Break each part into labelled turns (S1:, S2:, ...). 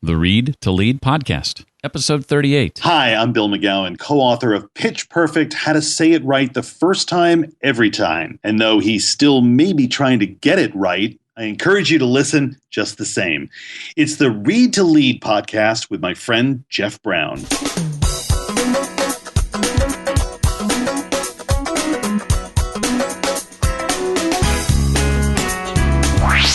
S1: the Read to Lead podcast, episode 38.
S2: Hi, I'm Bill McGowan, co-author of Pitch Perfect, How to Say It Right the First Time, Every Time. And though he still may be trying to get it right, I encourage you to listen just the same. It's the Read to Lead podcast with my friend Jeff Brown.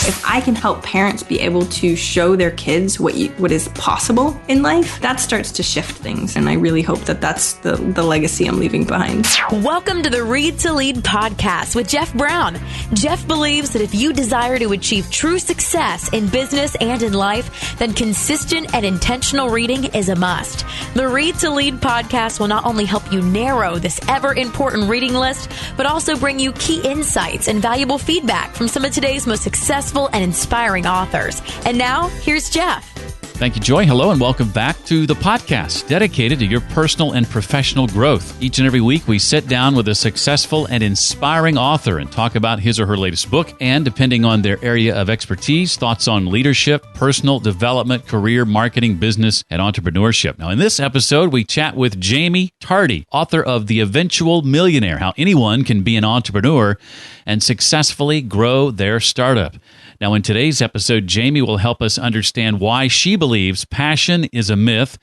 S3: If I can help parents be able to show their kids what is possible in life, that starts to shift things. And I really hope that that's the legacy I'm leaving behind.
S4: Welcome to the Read to Lead podcast with Jeff Brown. Jeff believes that if you desire to achieve true success in business and in life, then consistent and intentional reading is a must. The Read to Lead podcast will not only help you narrow this ever important reading list, but also bring you key insights and valuable feedback from some of today's most successful and inspiring authors. And now, here's Jeff.
S1: Thank you, Joy. Hello, and welcome back to the podcast dedicated to your personal and professional growth. Each and every week, we sit down with a successful and inspiring author and talk about his or her latest book, and depending on their area of expertise, thoughts on leadership, personal development, career, marketing, business, and entrepreneurship. Now, in this episode, we chat with Jaime Tardy, author of The Eventual Millionaire, How Anyone Can Be an Entrepreneur and Successfully Grow Their Startup. Now, in today's episode, Jaime will help us understand why she believes passion is a myth,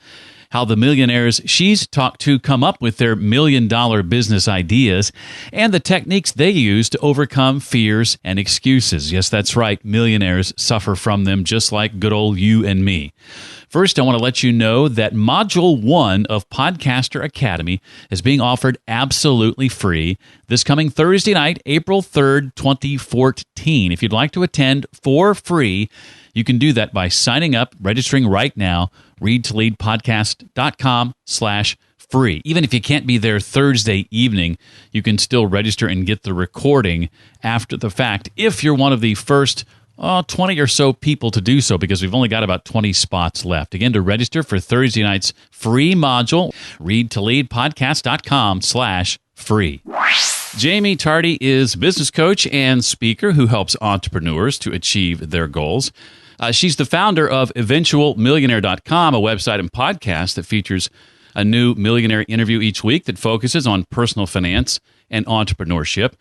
S1: how the millionaires she's talked to come up with their million-dollar business ideas, and the techniques they use to overcome fears and excuses. Yes, that's right. Millionaires suffer from them just like good old you and me. First, I want to let you know that Module 1 of Podcaster Academy is being offered absolutely free this coming Thursday night, April 3rd, 2014. If you'd like to attend for free, you can do that by signing up, registering right now, readtoleadpodcast.com/free. Even if you can't be there Thursday evening, you can still register and get the recording after the fact if you're one of the first 20 or so people to do so, because we've only got about 20 spots left. Again, to register for Thursday night's free module, readtoleadpodcast.com/free. Jaime Tardy is a business coach and speaker who helps entrepreneurs to achieve their goals. She's the founder of EventualMillionaire.com, a website and podcast that features a new millionaire interview each week that focuses on personal finance and entrepreneurship.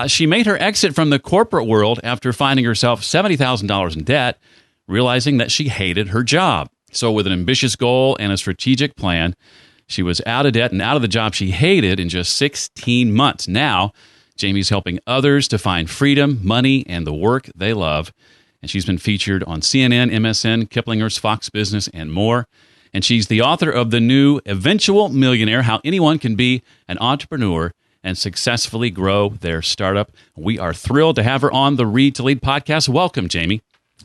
S1: She made her exit from the corporate world after finding herself $70,000 in debt, realizing that she hated her job. So with an ambitious goal and a strategic plan, she was out of debt and out of the job she hated in just 16 months. Now, Jaime's helping others to find freedom, money, and the work they love. And she's been featured on CNN, MSN, Kiplinger's, Fox Business, and more. And she's the author of the new Eventual Millionaire, How Anyone Can Be an Entrepreneur and Successfully Grow Their Startup. We are thrilled to have her on the Read to Lead podcast. Welcome, Jaime.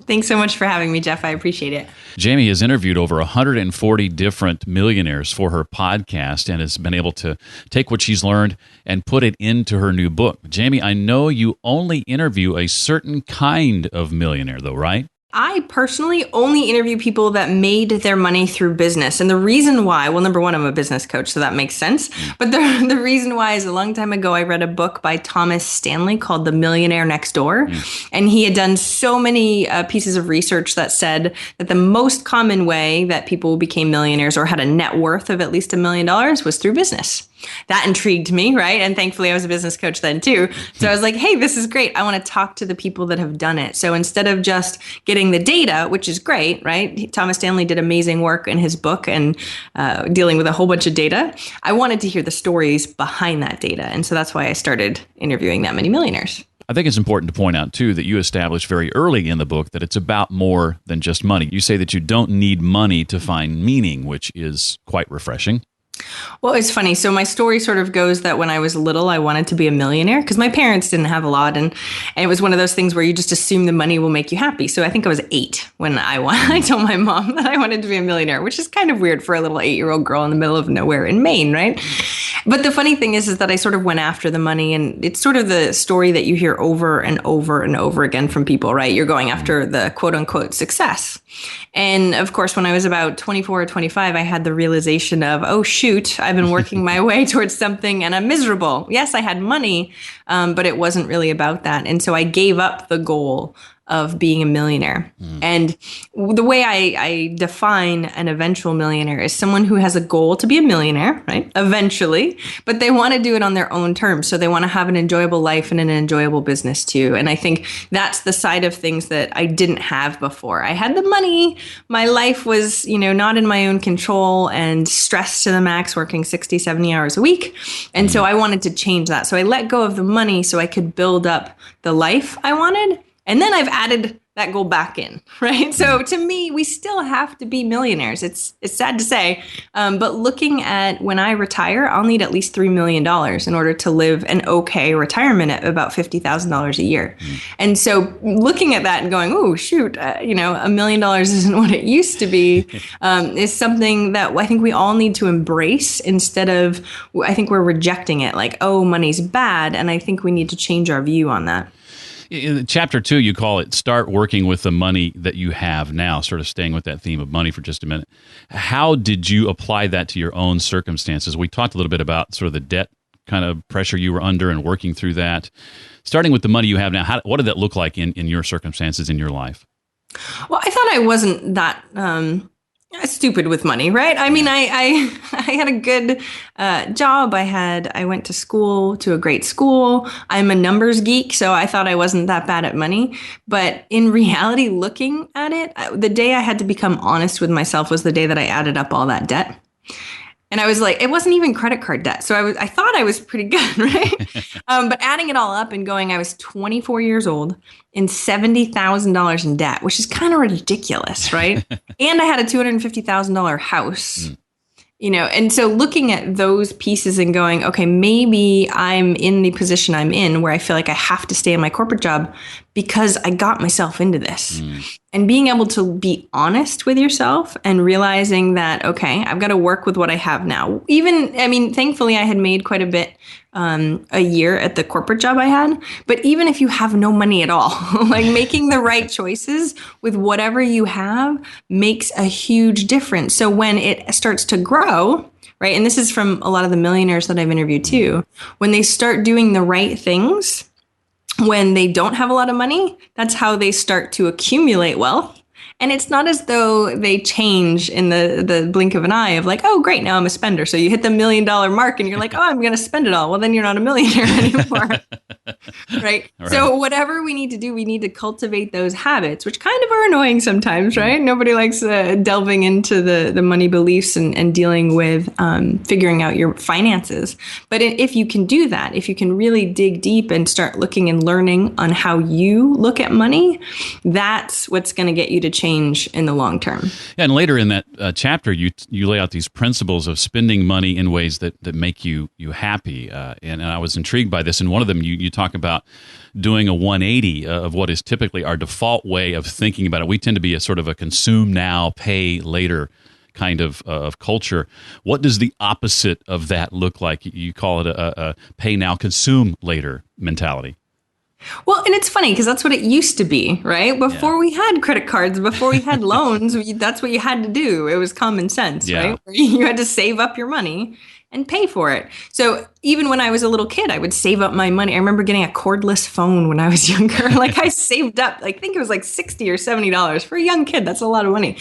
S3: Thanks so much for having me, Jeff. I appreciate it.
S1: Jaime has interviewed over 140 different millionaires for her podcast and has been able to take what she's learned and put it into her new book. Jaime, I know you only interview a certain kind of millionaire, though, right?
S3: I personally only interview people that made their money through business. And the reason why, well, number one, I'm a business coach, so that makes sense. But the reason why is a long time ago, I read a book by Thomas Stanley called The Millionaire Next Door. And he had done so many pieces of research that said that the most common way that people became millionaires or had a net worth of at least $1 million was through business. That intrigued me, right? And thankfully, I was a business coach then too. So I was like, hey, this is great. I want to talk to the people that have done it. So instead of just getting the data, which is great, right? Thomas Stanley did amazing work in his book and dealing with a whole bunch of data. I wanted to hear the stories behind that data. And so that's why I started interviewing that many millionaires.
S1: I think it's important to point out, too, that you established very early in the book that it's about more than just money. You say that you don't need money to find meaning, which is quite refreshing.
S3: Well, it's funny. So my story sort of goes that when I was little, I wanted to be a millionaire because my parents didn't have a lot. And it was one of those things where you just assume the money will make you happy. So I think I was 8 when I told my mom that I wanted to be a millionaire, which is kind of weird for a little 8-year-old girl in the middle of nowhere in Maine, right? But the funny thing is that I sort of went after the money, and it's sort of the story that you hear over and over and over again from people, right? You're going after the quote unquote success. And of course, when I was about 24 or 25, I had the realization of, oh, shoot, I've been working my way towards something and I'm miserable. Yes, I had money, but it wasn't really about that. And so I gave up the goal of being a millionaire. And the way I define an eventual millionaire is someone who has a goal to be a millionaire, right? Eventually, but they want to do it on their own terms. So they want to have an enjoyable life and an enjoyable business too. And I think that's the side of things that I didn't have before. I had the money. My life was, not in my own control and stressed to the max, working 60, 70 hours a week. And so I wanted to change that. So I let go of the money so I could build up the life I wanted. And then I've added that goal back in, right? So to me, we still have to be millionaires. It's sad to say, but looking at when I retire, I'll need at least $3 million in order to live an okay retirement at about $50,000 a year. And so looking at that and going, oh, shoot, $1 million isn't what it used to be, is something that I think we all need to embrace instead of, I think we're rejecting it like, oh, money's bad. And I think we need to change our view on that.
S1: In chapter 2, you call it Start Working with the Money That You Have Now, sort of staying with that theme of money for just a minute. How did you apply that to your own circumstances? We talked a little bit about sort of the debt kind of pressure you were under and working through that. Starting with the money you have now, what did that look like in your circumstances in your life?
S3: Well, I thought I wasn't that stupid with money, right? I mean, I had a good job. I went to school, to a great school. I'm a numbers geek, so I thought I wasn't that bad at money. But in reality, looking at it, the day I had to become honest with myself was the day that I added up all that debt. And I was like, it wasn't even credit card debt. So I thought I was pretty good, right? But adding it all up and going, I was 24 years old in $70,000 in debt, which is kind of ridiculous, right? And I had a $250,000 house. And so looking at those pieces and going, okay, maybe I'm in the position I'm in where I feel like I have to stay in my corporate job because I got myself into this. And being able to be honest with yourself and realizing that, okay, I've got to work with what I have now. Thankfully I had made quite a bit a year at the corporate job I had. But even if you have no money at all, like making the right choices with whatever you have makes a huge difference. So when it starts to grow, right, and this is from a lot of the millionaires that I've interviewed too, when they start doing the right things, when they don't have a lot of money, that's how they start to accumulate wealth. And it's not as though they change in the blink of an eye of like, oh, great, now I'm a spender. So you hit the $1 million mark and you're like, oh, I'm going to spend it all. Well, then you're not a millionaire anymore. Right? So whatever we need to do, we need to cultivate those habits, which kind of are annoying sometimes, right? Nobody likes delving into the money beliefs and dealing with figuring out your finances. But if you can do that, if you can really dig deep and start looking and learning on how you look at money, that's what's going to get you to change in the long term.
S1: Yeah, and later in that chapter, you lay out these principles of spending money in ways that make you happy. And I was intrigued by this. And one of them, you talk about doing a 180 of what is typically our default way of thinking about it. We tend to be a sort of a consume now, pay later kind of culture. What does the opposite of that look like? You call it a pay now, consume later mentality.
S3: Well, and it's funny because that's what it used to be, right? Before we had credit cards, before we had loans, that's what you had to do. It was common sense, right? You had to save up your money and pay for it. So even when I was a little kid, I would save up my money. I remember getting a cordless phone when I was younger. Like I saved up, I think it was like $60 or $70 for a young kid. That's a lot of money.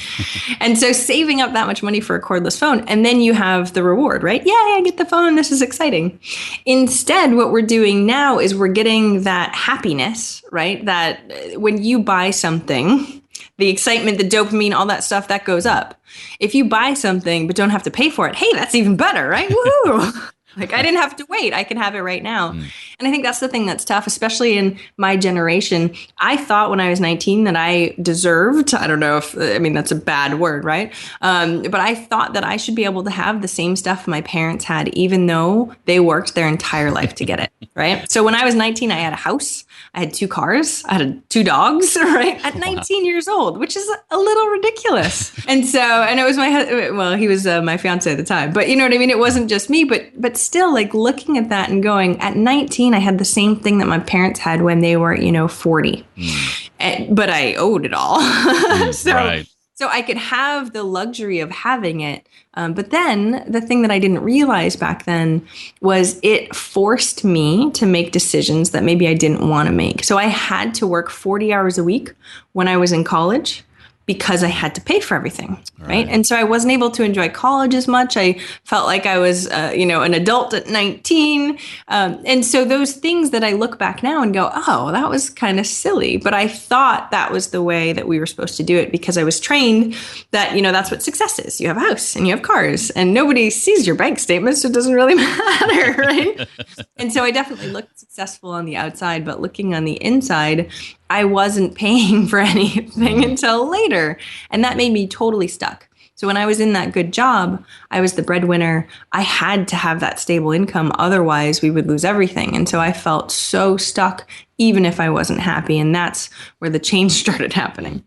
S3: And so saving up that much money for a cordless phone, and then you have the reward, right? Yeah, I get the phone. This is exciting. Instead, what we're doing now is we're getting that happiness, right? That when you buy something, the excitement, the dopamine, all that stuff, that goes up. If you buy something but don't have to pay for it, hey, that's even better, right? Woo! Like I didn't have to wait. I can have it right now. And I think that's the thing that's tough, especially in my generation. I thought when I was 19 that I deserved, I don't know if, that's a bad word, right? But I thought that I should be able to have the same stuff my parents had, even though they worked their entire life to get it, right? So when I was 19, I had a house. I had 2 cars. I had 2 dogs, right? At 19 years old, which is a little ridiculous. And it was he was my fiance at the time, but you know what I mean? It wasn't just me, but still like looking at that and going, at 19, I had the same thing that my parents had when they were, 40, but I owed it all. So
S1: right.
S3: So I could have the luxury of having it. But then the thing that I didn't realize back then was it forced me to make decisions that maybe I didn't want to make. So I had to work 40 hours a week when I was in college, because I had to pay for everything, right? And so I wasn't able to enjoy college as much. I felt like I was, an adult at 19. And so those things that I look back now and go, oh, that was kind of silly. But I thought that was the way that we were supposed to do it, because I was trained that, that's what success is. You have a house and you have cars and nobody sees your bank statements. So it doesn't really matter, right? And so I definitely looked successful on the outside, but looking on the inside, I wasn't paying for anything until later. And that made me totally stuck. So when I was in that good job, I was the breadwinner. I had to have that stable income. Otherwise, we would lose everything. And so I felt so stuck, even if I wasn't happy. And that's where the change started happening.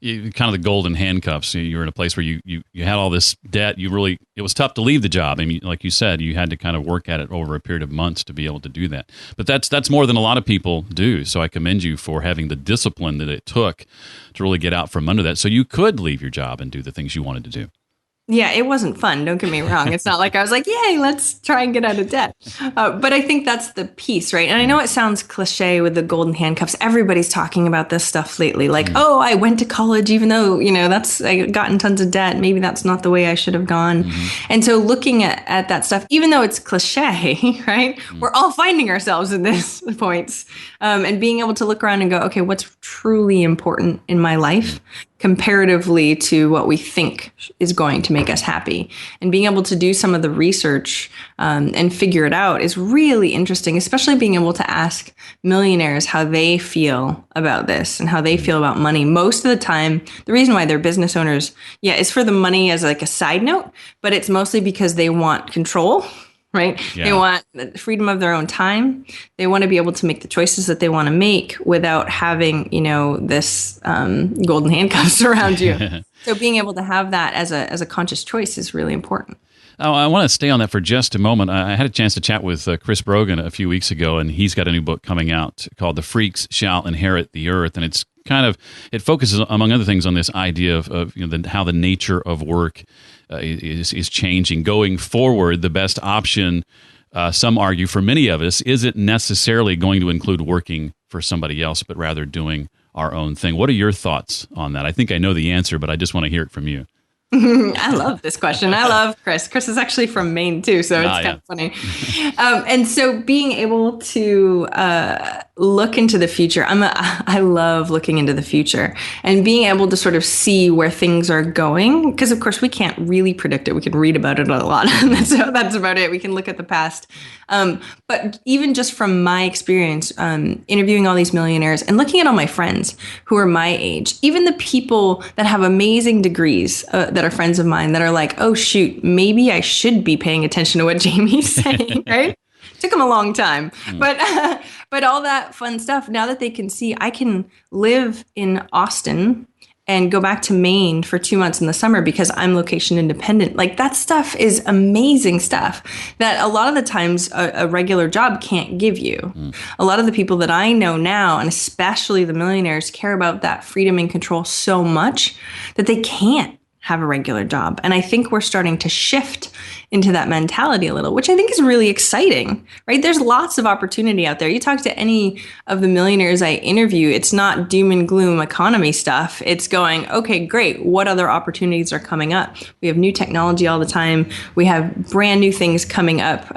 S1: Kind of the golden handcuffs. You were in a place where you had all this debt. It was tough to leave the job. I mean, like you said, you had to kind of work at it over a period of months to be able to do that. But that's more than a lot of people do. So I commend you for having the discipline that it took to really get out from under that, so you could leave your job and do the things you wanted to do.
S3: Yeah, it wasn't fun. Don't get me wrong. It's not like I was like, yay, let's try and get out of debt. But I think that's the piece, right? And I know it sounds cliche with the golden handcuffs. Everybody's talking about this stuff lately. Like, oh, I went to college, even though, I got in tons of debt. Maybe that's not the way I should have gone. And so looking at that stuff, even though it's cliche, right? We're all finding ourselves in this points. And being able to look around and go, okay, what's truly important in my life comparatively to what we think is going to make us happy, and being able to do some of the research and figure it out is really interesting, especially being able to ask millionaires how they feel about this and how they feel about money. Most of the time, the reason why they're business owners, is for the money as like a side note, but it's mostly because they want control. Right? Yeah. They want the freedom of their own time. They want to be able to make the choices that they want to make without having, this golden handcuffs around you. So being able to have that as a conscious choice is really important.
S1: Oh, I want to stay on that for just a moment. I had a chance to chat with Chris Brogan a few weeks ago, and he's got a new book coming out called The Freaks Shall Inherit the Earth. And it focuses, among other things, on this idea of how the nature of work is changing. Going forward, the best option, some argue, for many of us, isn't necessarily going to include working for somebody else, but rather doing our own thing. What are your thoughts on that? I think I know the answer, but I just want to hear it from you.
S3: I love this question. I love Chris. Chris is actually from Maine too, so it's kind of funny. And so being able to look into the future, I love looking into the future and being able to sort of see where things are going, because of course we can't really predict it. We can read about it a lot. That's about it. We can look at the past. But even just from my experience, interviewing all these millionaires and looking at all my friends who are my age, even the people that have amazing degrees that are friends of mine that are like, oh, shoot, maybe I should be paying attention to what Jamie's saying, right? Took them a long time, but all that fun stuff. Now that they can see I can live in Austin and go back to Maine for 2 months in the summer because I'm location independent. Like that stuff is amazing stuff that a lot of the times a regular job can't give you. A lot of the people that I know now, and especially the millionaires, care about that freedom and control so much that they can't have a regular job. And I think we're starting to shift into that mentality a little, which I think is really exciting, right? There's lots of opportunity out there. You talk to any of the millionaires I interview, it's not doom and gloom economy stuff. It's going, okay, great. What other opportunities are coming up? We have new technology all the time. We have brand new things coming up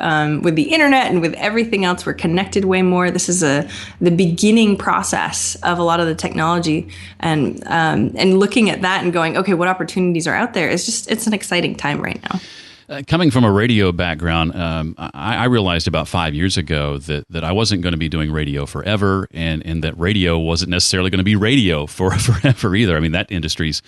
S3: with the internet and with everything else. We're connected way more. This is the beginning process of a lot of the technology, and looking at that and going, okay, what opportunities are out there? It's an exciting time right now.
S1: Coming from a radio background, I realized about 5 years ago that I wasn't going to be doing radio forever, and that radio wasn't necessarily going to be radio for forever either. I mean, that industry's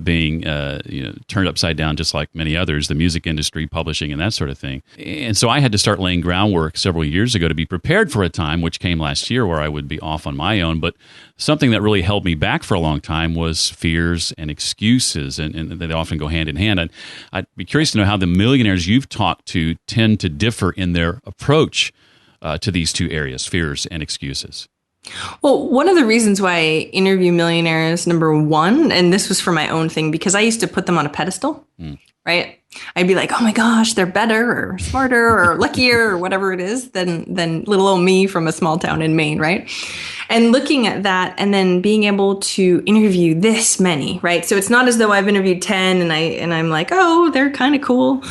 S1: being turned upside down, just like many others, the music industry, publishing, and that sort of thing. And so I had to start laying groundwork several years ago to be prepared for a time, which came last year, where I would be off on my own. But something that really held me back for a long time was fears and excuses, and they often go hand in hand. I'd be curious to know how the millionaires you've talked to tend to differ in their approach to these two areas, fears and excuses.
S3: Well, one of the reasons why I interview millionaires, number one, and this was for my own thing, because I used to put them on a pedestal, right? I'd be like, oh my gosh, they're better or smarter or luckier or whatever it is than little old me from a small town in Maine, right? And looking at that and then being able to interview this many, right? So it's not as though I've interviewed 10 and I'm like, oh, they're kind of cool.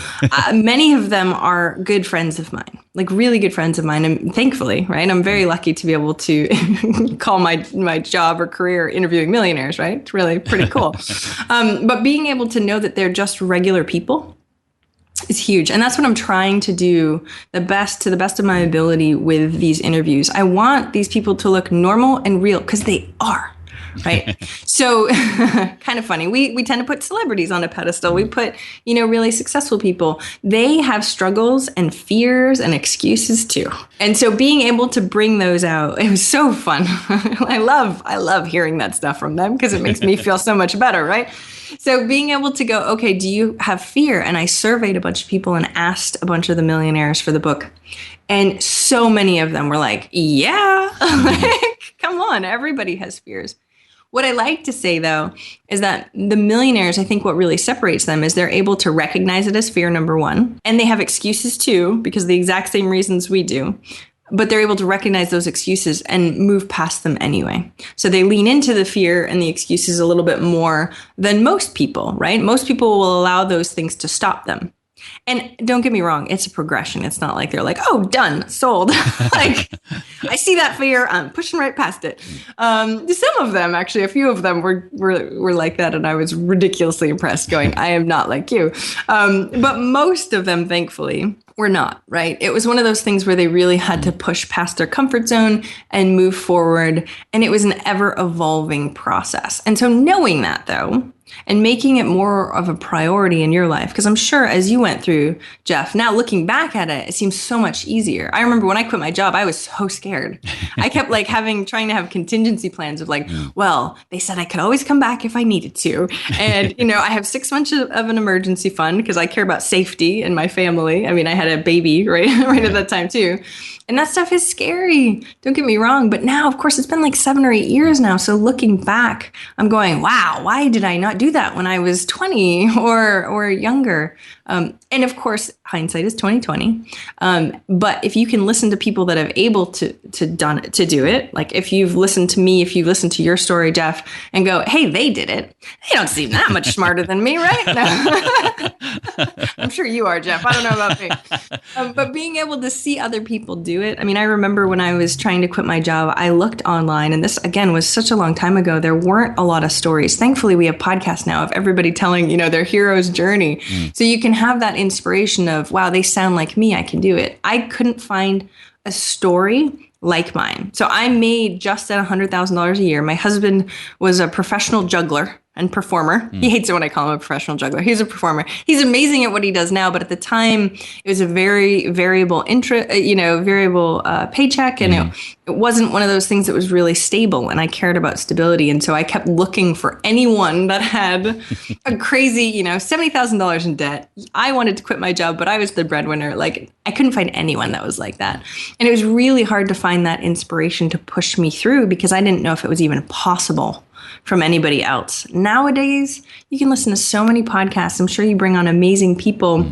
S3: Many of them are good friends of mine, like really good friends of mine. And thankfully, right, I'm very lucky to be able to call my job or career interviewing millionaires, right? It's really pretty cool. But being able to know that they're just regular people is huge. And that's what I'm trying to do to the best of my ability with these interviews. I want these people to look normal and real because they are. Right. So kind of funny. We tend to put celebrities on a pedestal. We put, really successful people. They have struggles and fears and excuses too. And so being able to bring those out, it was so fun. I love hearing that stuff from them because it makes me feel so much better. Right. So being able to go, okay, do you have fear? And I surveyed a bunch of people and asked a bunch of the millionaires for the book. And so many of them were like, yeah, like, come on, everybody has fears. What I like to say, though, is that the millionaires, I think what really separates them is they're able to recognize it as fear, number one. And they have excuses, too, because of the exact same reasons we do. But they're able to recognize those excuses and move past them anyway. So they lean into the fear and the excuses a little bit more than most people, right? Most people will allow those things to stop them. And don't get me wrong, it's a progression. It's not like they're like, oh, done, sold. Like, I see that fear, I'm pushing right past it. Some of them, actually, a few of them were like that. And I was ridiculously impressed going, I am not like you. But most of them, thankfully, were not, right? It was one of those things where they really had to push past their comfort zone and move forward. And it was an ever evolving process. And so knowing that, though, and making it more of a priority in your life. Because I'm sure as you went through, Jeff, now looking back at it, it seems so much easier. I remember when I quit my job, I was so scared. I kept trying to have contingency plans of well, they said I could always come back if I needed to. And, I have 6 months of an emergency fund because I care about safety and my family. I mean, I had a baby right at that time too. And that stuff is scary. Don't get me wrong. But now, of course, it's been like 7 or 8 years now. So looking back, I'm going, wow, why did I not do that when I was 20 or younger? And of course, hindsight is 2020. But if you can listen to people that have able to do it, like if you've listened to me, if you've listened to your story, Jeff, and go, hey, they did it. They don't seem that much smarter than me, right? No. I'm sure you are, Jeff. I don't know about me. But being able to see other people do it. I mean, I remember when I was trying to quit my job, I looked online, and this, again, was such a long time ago. There weren't a lot of stories. Thankfully, we have podcasts now of everybody telling, their hero's journey. So you can have that inspiration of, wow, they sound like me. I can do it. I couldn't find a story like mine. So I made just at $100,000 a year. My husband was a professional juggler and performer. He hates it when I call him a professional juggler. He's a performer. He's amazing at what he does now, but at the time it was a very variable paycheck, and it wasn't one of those things that was really stable, and I cared about stability. And so I kept looking for anyone that had a crazy, $70,000 in debt. I wanted to quit my job, but I was the breadwinner. Like, I couldn't find anyone that was like that. And it was really hard to find that inspiration to push me through because I didn't know if it was even possible from anybody else. Nowadays, you can listen to so many podcasts. I'm sure you bring on amazing people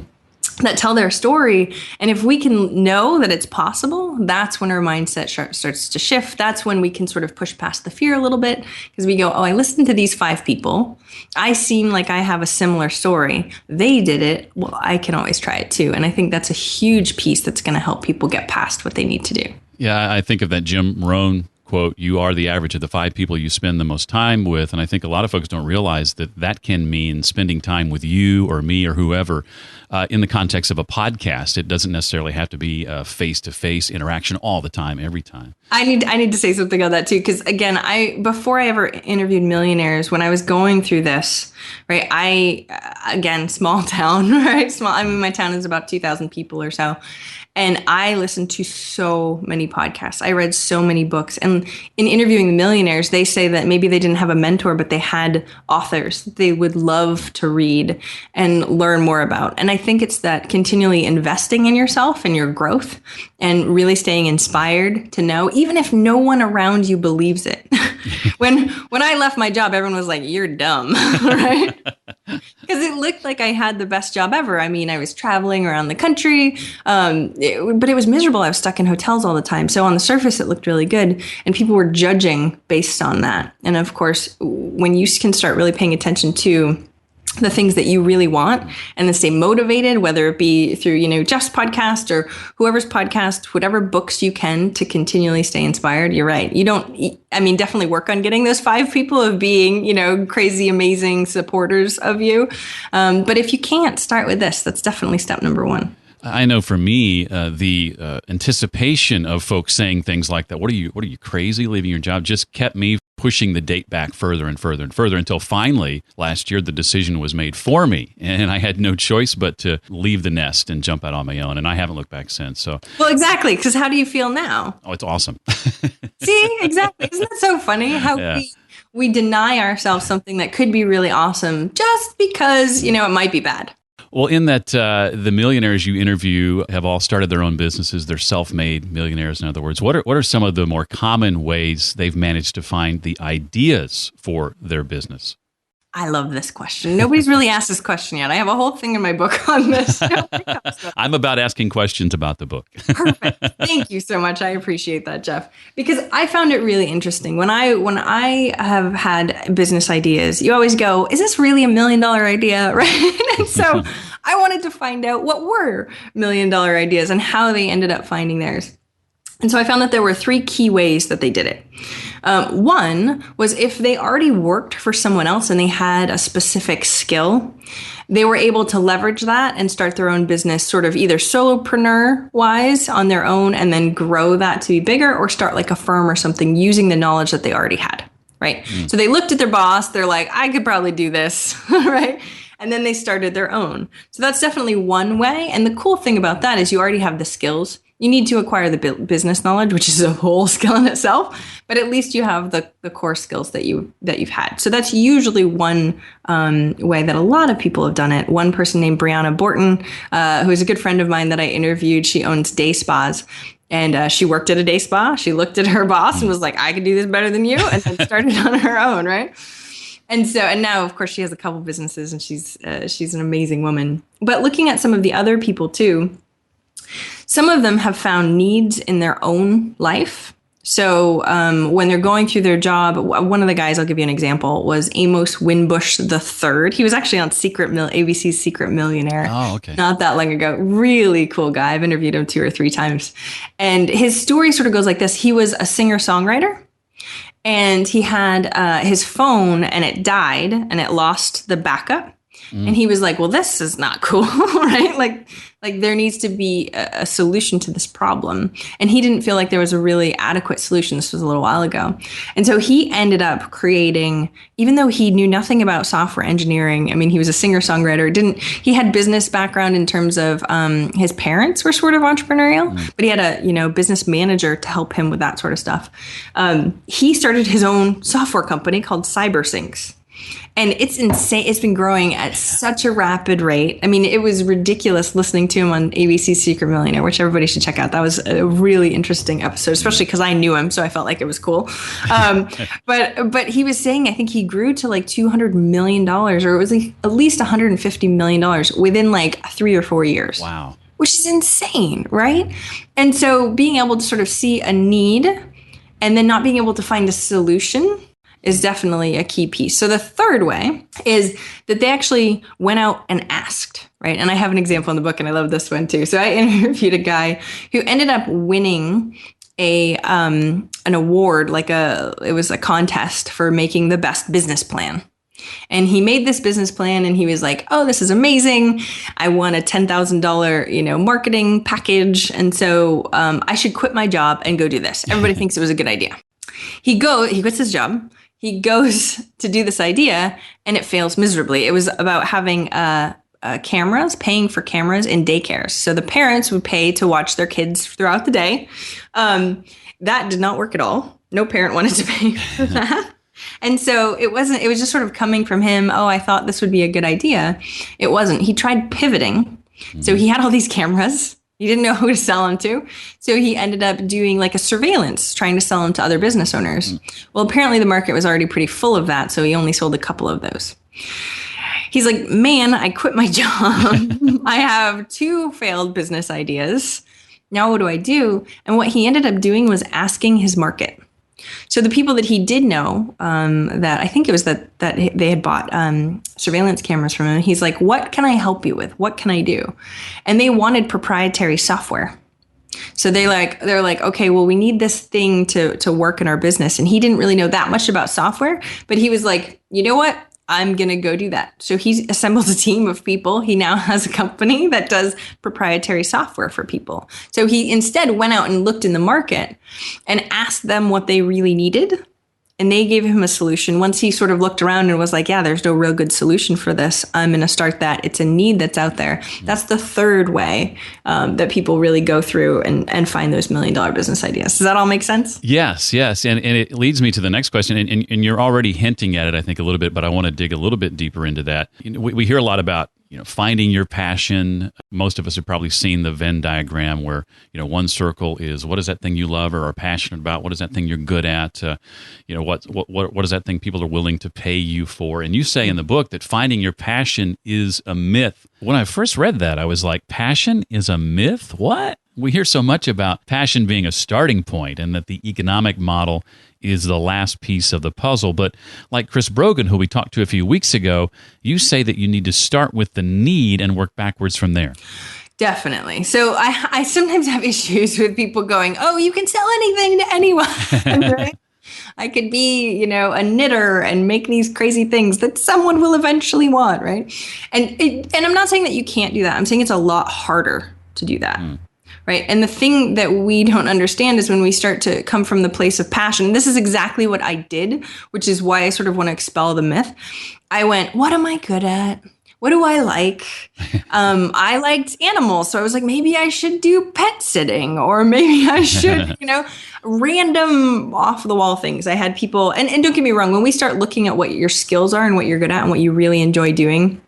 S3: that tell their story. And if we can know that it's possible, that's when our mindset starts to shift. That's when we can sort of push past the fear a little bit because we go, oh, I listened to these 5 people. I seem like I have a similar story. They did it. Well, I can always try it too. And I think that's a huge piece that's going to help people get past what they need to do.
S1: Yeah, I think of that Jim Rohn quote, you are the average of the 5 people you spend the most time with. And I think a lot of folks don't realize that can mean spending time with you or me or whoever in the context of a podcast. It doesn't necessarily have to be a face-to-face interaction all the time, every time.
S3: I need to say something on that too, because again, before I ever interviewed millionaires, when I was going through this, right, again, small town, right? My town is about 2,000 people or so. And I listened to so many podcasts. I read so many books. And in interviewing the millionaires, they say that maybe they didn't have a mentor, but they had authors they would love to read and learn more about. And I think it's that continually investing in yourself and your growth and really staying inspired to know, even if no one around you believes it. When I left my job, everyone was like, "You're dumb," right? Because it looked like I had the best job ever. I mean, I was traveling around the country, but it was miserable. I was stuck in hotels all the time. So on the surface, it looked really good. And people were judging based on that. And of course, when you can start really paying attention to the things that you really want and then stay motivated, whether it be through, Jeff's podcast or whoever's podcast, whatever books you can to continually stay inspired. You're right. Definitely work on getting those 5 people of being, crazy, amazing supporters of you. But if you can't, start with this. That's definitely step number 1.
S1: I know for me, the anticipation of folks saying things like that, what are you crazy leaving your job, just kept me pushing the date back further and further and further until finally last year the decision was made for me. And I had no choice but to leave the nest and jump out on my own. And I haven't looked back since. So,
S3: well, exactly. Because how do you feel now?
S1: Oh, it's awesome.
S3: See, exactly. Isn't that so funny? How we deny ourselves something that could be really awesome just because, it might be bad.
S1: Well, in that the millionaires you interview have all started their own businesses. They're self-made millionaires, in other words. What are some of the more common ways they've managed to find the ideas for their business?
S3: I love this question. Nobody's really asked this question yet. I have a whole thing in my book on this.
S1: I'm about asking questions about the book.
S3: Perfect. Thank you so much. I appreciate that, Jeff. Because I found it really interesting. When I have had business ideas, you always go, is this really $1 million idea? Right? And so I wanted to find out what were $1 million ideas and how they ended up finding theirs. And so I found that there were 3 key ways that they did it. One was if they already worked for someone else and they had a specific skill, they were able to leverage that and start their own business sort of either solopreneur-wise on their own and then grow that to be bigger, or start like a firm or something using the knowledge that they already had, right? So they looked at their boss, they're like, I could probably do this, right? And then they started their own. So that's definitely one way. And the cool thing about that is you already have the skills. You need to acquire the business knowledge, which is a whole skill in itself, but at least you have the core skills that you've had. So that's usually one way that a lot of people have done it. One person named Brianna Borton, who is a good friend of mine that I interviewed, she owns day spas. And she worked at a day spa. She looked at her boss and was like, I could do this better than you, and then started on her own, right? And now, of course, she has a couple businesses, and she's an amazing woman. But looking at some of the other people too, some of them have found needs in their own life. So when they're going through their job, one of the guys, I'll give you an example, was Amos Winbush III. He was actually on ABC's Secret Millionaire.
S1: Oh, okay.
S3: Not that long ago. Really cool guy. I've interviewed him 2 or 3 times. And his story sort of goes like this. He was a singer-songwriter. And he had his phone, and it died, and it lost the backup. And he was like, well, this is not cool, right? Like there needs to be a solution to this problem. And he didn't feel like there was a really adequate solution. This was a little while ago. And so he ended up creating, even though he knew nothing about software engineering, I mean, he was a singer-songwriter, he had business background in terms of his parents were sort of entrepreneurial, but he had a, business manager to help him with that sort of stuff. He started his own software company called CyberSyncs. And it's insane. It's been growing at such a rapid rate. I mean, it was ridiculous listening to him on ABC's Secret Millionaire, which everybody should check out. That was a really interesting episode, especially because I knew him, so I felt like it was cool. But he was saying, I think he grew to like $200 million, or it was like at least $150 million within like 3 or 4 years.
S1: Wow.
S3: Which is insane, right? And so being able to sort of see a need and then not being able to find a solution is definitely a key piece. So the third way is that they actually went out and asked, right? And I have an example in the book, and I love this one too. So I interviewed a guy who ended up winning an award, it was a contest for making the best business plan. And he made this business plan, and he was like, oh, this is amazing. I won a $10,000, marketing package. And so I should quit my job and go do this. Everybody thinks it was a good idea. He quits his job. He goes to do this idea, and it fails miserably. It was about having a cameras, paying for cameras in daycares. So the parents would pay to watch their kids throughout the day. That did not work at all. No parent wanted to pay for that. And so it was just sort of coming from him. Oh, I thought this would be a good idea. It wasn't. He tried pivoting. So he had all these cameras. He didn't know who to sell them to. So he ended up doing like a surveillance, trying to sell them to other business owners. Well, apparently the market was already pretty full of that. So he only sold a couple of those. He's like, man, I quit my job. I have 2 failed business ideas. Now what do I do? And what he ended up doing was asking his market. So the people that he did know, that I think it was that they had bought surveillance cameras from him, he's like, what can I help you with? What can I do? And they wanted proprietary software. So they're like, okay, well, we need this thing to work in our business. And he didn't really know that much about software, but he was like, you know what? I'm going to go do that. So he's assembled a team of people. He now has a company that does proprietary software for people. So he instead went out and looked in the market and asked them what they really needed. And they gave him a solution. Once he sort of looked around and was like, yeah, there's no real good solution for this. I'm going to start that. It's a need that's out there. That's the third way that people really go through and find those $1 million business ideas. Does that all make sense?
S1: Yes. And it leads me to the next question. And you're already hinting at it, I think, a little bit, but I want to dig a little bit deeper into that. We hear a lot about finding your passion. Most of us have probably seen the Venn diagram where, one circle is what is that thing you love or are passionate about? What is that thing you're good at? What is that thing people are willing to pay you for? And you say in the book that finding your passion is a myth. When I first read that, I was like, passion is a myth? What? We hear so much about passion being a starting point and that the economic model is the last piece of the puzzle. But like Chris Brogan, who we talked to a few weeks ago, you say that you need to start with the need and work backwards from there.
S3: Definitely. So I sometimes have issues with people going, oh, you can sell anything to anyone. Right? I could be, a knitter and make these crazy things that someone will eventually want, right? And I'm not saying that you can't do that. I'm saying it's a lot harder to do that. Right. And the thing that we don't understand is when we start to come from the place of passion. This is exactly what I did, which is why I sort of want to expel the myth. I went, what am I good at? What do I like? I liked animals. So I was like, maybe I should do pet sitting, or maybe I should, random off the wall things. I had people, and don't get me wrong, when we start looking at what your skills are and what you're good at and what you really enjoy doing,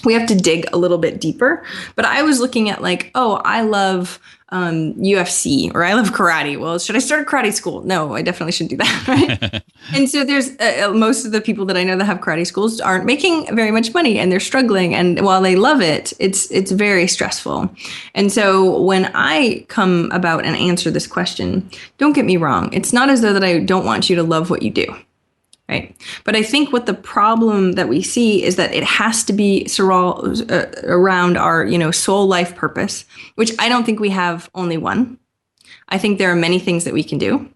S3: we have to dig a little bit deeper. But I was looking at like, oh, I love UFC, or I love karate. Well, should I start a karate school? No, I definitely shouldn't do that, right? And so there's most of the people that I know that have karate schools aren't making very much money, and they're struggling. And while they love it, it's very stressful. And so when I come about and answer this question, don't get me wrong. It's not as though that I don't want you to love what you do. Right. But I think what the problem that we see is that it has to be around our, soul life purpose, which I don't think we have only one. I think there are many things that we can do.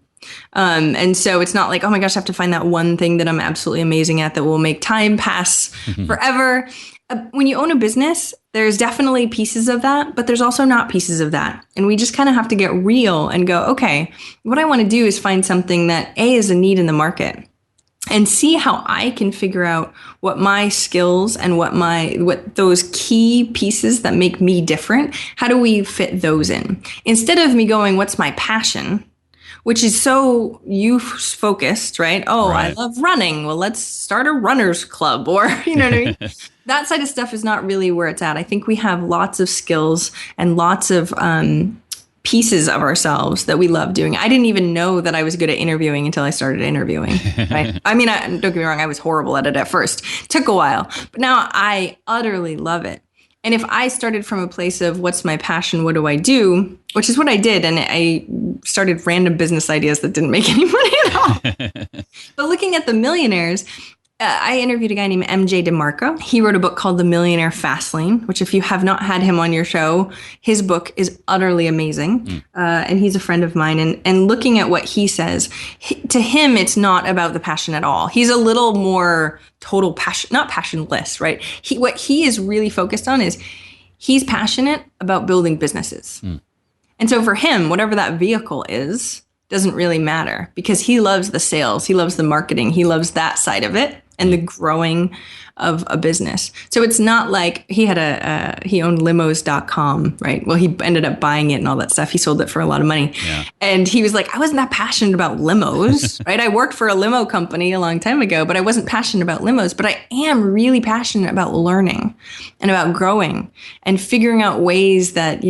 S3: And so it's not like, oh my gosh, I have to find that one thing that I'm absolutely amazing at that will make time pass forever. When you own a business, there's definitely pieces of that, but there's also not pieces of that. And we just kind of have to get real and go, okay, what I want to do is find something that is a need in the market. And see how I can figure out what my skills and what those key pieces that make me different, how do we fit those in? Instead of me going, what's my passion? Which is so youth focused, right? Oh, right. I love running. Well, let's start a runners club, or, what I mean? That side of stuff is not really where it's at. I think we have lots of skills and lots of pieces of ourselves that we love doing. I didn't even know that I was good at interviewing until I started interviewing. Right? I mean, don't get me wrong, I was horrible at it at first. It took a while, but now I utterly love it. And if I started from a place of what's my passion, what do I do, which is what I did, and I started random business ideas that didn't make any money at all. But looking at the millionaires, I interviewed a guy named MJ DeMarco. He wrote a book called The Millionaire Fastlane, which if you have not had him on your show, his book is utterly amazing. And he's a friend of mine. And looking at what he says, to him, it's not about the passion at all. He's a little more total passion, not passionless, right? What he is really focused on is he's passionate about building businesses. And so for him, whatever that vehicle is, doesn't really matter because he loves the sales. He loves the marketing. He loves that side of it and the growing of a business. So it's not like he owned limos.com, right? Well, he ended up buying it and all that stuff. He sold it for a lot of money.
S1: Yeah.
S3: And he was like, I wasn't that passionate about limos, right? I worked for a limo company a long time ago, but I wasn't passionate about limos. But I am really passionate about learning and about growing and figuring out ways that,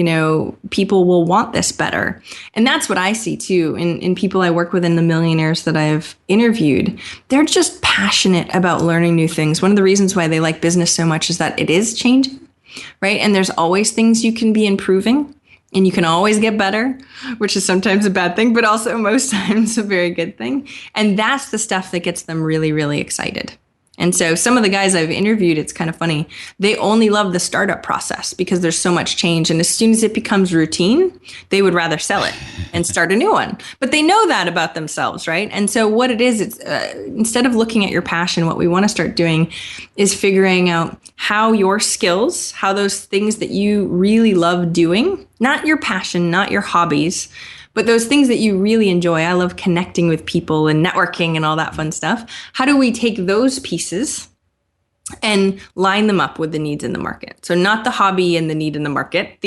S3: people will want this better. And that's what I see too in people I work with and the millionaires that I've interviewed. They're just passionate about learning new things. One of the reasons why they like business so much is that it is changing, right? And there's always things you can be improving and you can always get better, which is sometimes a bad thing, but also most times a very good thing. And that's the stuff that gets them really, really excited. And so some of the guys I've interviewed, it's kind of funny, they only love the startup process because there's so much change. And as soon as it becomes routine, they would rather sell it and start a new one. But they know that about themselves, right? And so what it is, it's instead of looking at your passion, what we want to start doing is figuring out how your skills, how those things that you really love doing, not your passion, not your hobbies, but those things that you really enjoy. I love connecting with people and networking and all that fun stuff. How do we take those pieces and line them up with the needs in the market? So not the hobby and the need in the market,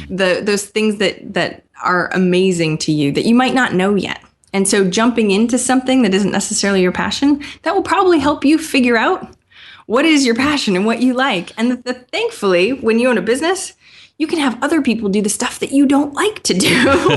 S3: those things that are amazing to you that you might not know yet. And so jumping into something that isn't necessarily your passion, that will probably help you figure out what is your passion and what you like. And thankfully, when you own a business, you can have other people do the stuff that you don't like to do.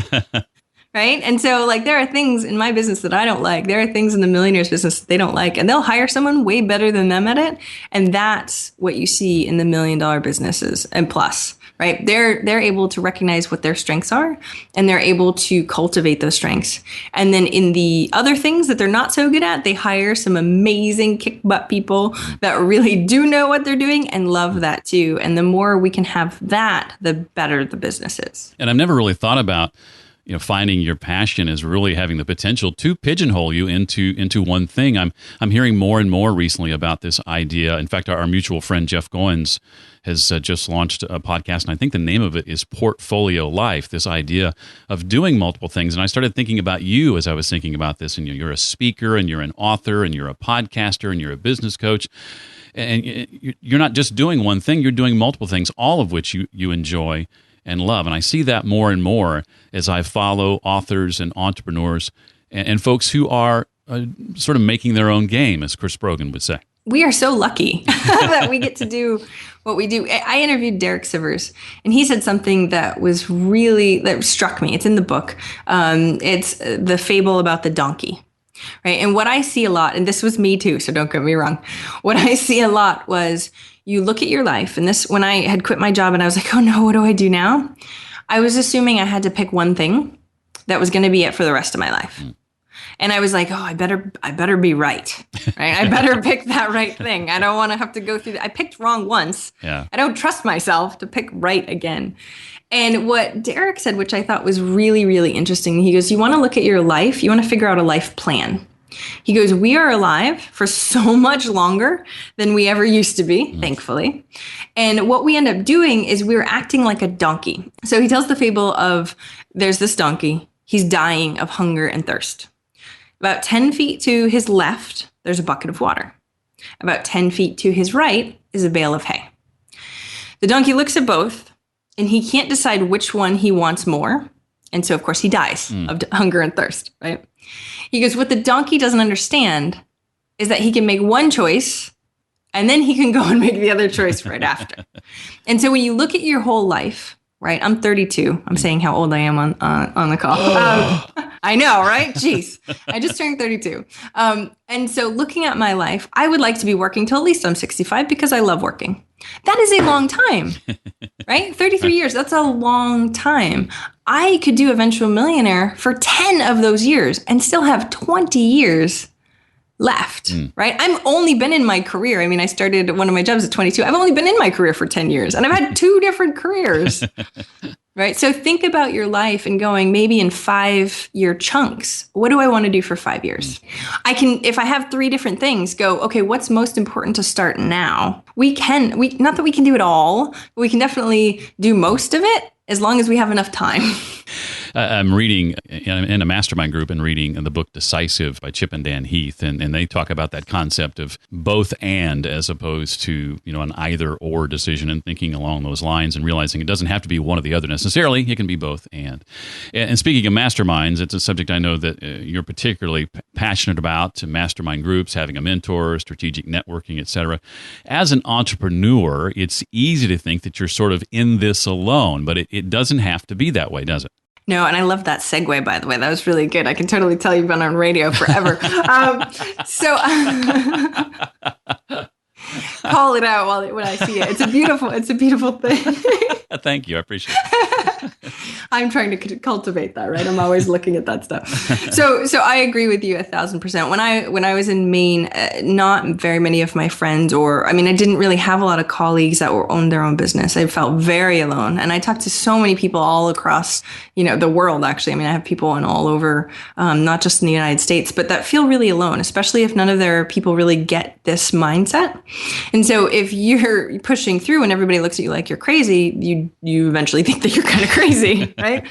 S3: Right? And so there are things in my business that I don't like. There are things in the millionaires business that they don't like, and they'll hire someone way better than them at it. And that's what you see in the $1 million businesses and plus, right? They're able to recognize what their strengths are, and they're able to cultivate those strengths. And then in the other things that they're not so good at, they hire some amazing kick butt people that really do know what they're doing and love that too. And the more we can have that, the better the business is.
S1: And I've never really thought about finding your passion is really having the potential to pigeonhole you into one thing. I'm hearing more and more recently about this idea. In fact, our mutual friend Jeff Goins has just launched a podcast, and I think the name of it is Portfolio Life, this idea of doing multiple things. And I started thinking about you as I was thinking about this, and you're a speaker, and you're an author, and you're a podcaster, and you're a business coach. And you're not just doing one thing, you're doing multiple things, all of which you enjoy and love. And I see that more and more as I follow authors and entrepreneurs and folks who are sort of making their own game, as Chris Brogan would say.
S3: We are so lucky that we get to do what we do. I interviewed Derek Sivers, and he said something that struck me. It's in the book. It's the fable about the donkey. Right. And what I see a lot, and this was me too, so don't get me wrong. What I see a lot was you look at your life, and this, when I had quit my job and I was like, oh no, what do I do now? I was assuming I had to pick one thing that was going to be it for the rest of my life. And I was like, oh, I better be right. Right. I better pick that right thing. I don't want to have to go through that. I picked wrong once.
S1: Yeah.
S3: I don't trust myself to pick right again. And what Derek said, which I thought was really, really interesting, he goes, you want to look at your life, you want to figure out a life plan. He goes, we are alive for so much longer than we ever used to be, thankfully. And what we end up doing is we're acting like a donkey. So he tells the fable of there's this donkey, he's dying of hunger and thirst. About 10 feet to his left, there's a bucket of water. About 10 feet to his right is a bale of hay. The donkey looks at both, and he can't decide which one he wants more. And so, of course, he dies of hunger and thirst, right? He goes, what the donkey doesn't understand is that he can make one choice, and then he can go and make the other choice right after. And so when you look at your whole life, right? I'm 32. I'm saying how old I am on the call. I know, right? Jeez. I just turned 32. And so looking at my life, I would like to be working till at least I'm 65 because I love working. That is a long time, right? 33 years. That's a long time. I could do Eventual Millionaire for 10 of those years and still have 20 years left, right? I've only been in my career. I mean, I started one of my jobs at 22. I've only been in my career for 10 years, and I've had 2 different careers, right? So think about your life and going maybe in 5-year chunks. What do I want to do for 5 years? I can, if I have 3 different things, go, okay, what's most important to start now? Not that we can do it all, but we can definitely do most of it as long as we have enough time.
S1: I'm reading in a mastermind group and reading the book Decisive by Chip and Dan Heath, and they talk about that concept of both and as opposed to an either or decision, and thinking along those lines and realizing it doesn't have to be one or the other necessarily. It can be both and. And speaking of masterminds, it's a subject I know that you're particularly passionate about, mastermind groups, having a mentor, strategic networking, etc. As an entrepreneur, it's easy to think that you're sort of in this alone, but it doesn't have to be that way, does it?
S3: No, and I love that segue, by the way. That was really good. I can totally tell you've been on radio forever. Call it out when I see it. It's a beautiful thing.
S1: Thank you. I appreciate it.
S3: I'm trying to cultivate that, right? I'm always looking at that stuff. So I agree with you 1,000%. When I was in Maine, not very many of my friends, I didn't really have a lot of colleagues that owned their own business. I felt very alone. And I talked to so many people all across, the world, actually. I have people in all over, not just in the United States, but that feel really alone, especially if none of their people really get this mindset. And so if you're pushing through and everybody looks at you like you're crazy, you eventually think that you're kind of crazy, right?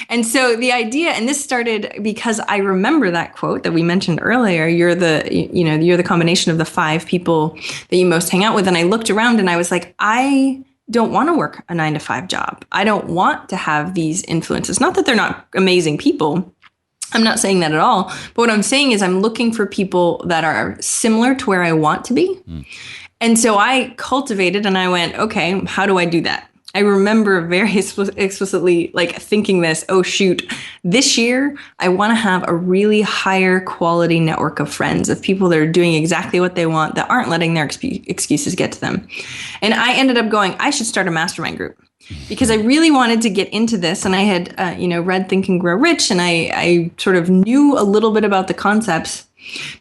S3: And so the idea, and this started because I remember that quote that we mentioned earlier, you're the combination of the 5 people that you most hang out with. And I looked around and I was like, I don't want to work a 9-to-5 job. I don't want to have these influences. Not that they're not amazing people. I'm not saying that at all. But what I'm saying is I'm looking for people that are similar to where I want to be. And so I cultivated and I went, okay, how do I do that? I remember very explicitly thinking this, oh shoot, this year I want to have a really higher quality network of friends, of people that are doing exactly what they want, that aren't letting their excuses get to them. And I ended up going, I should start a mastermind group. Because I really wanted to get into this, and I had, read Think and Grow Rich, and I sort of knew a little bit about the concepts.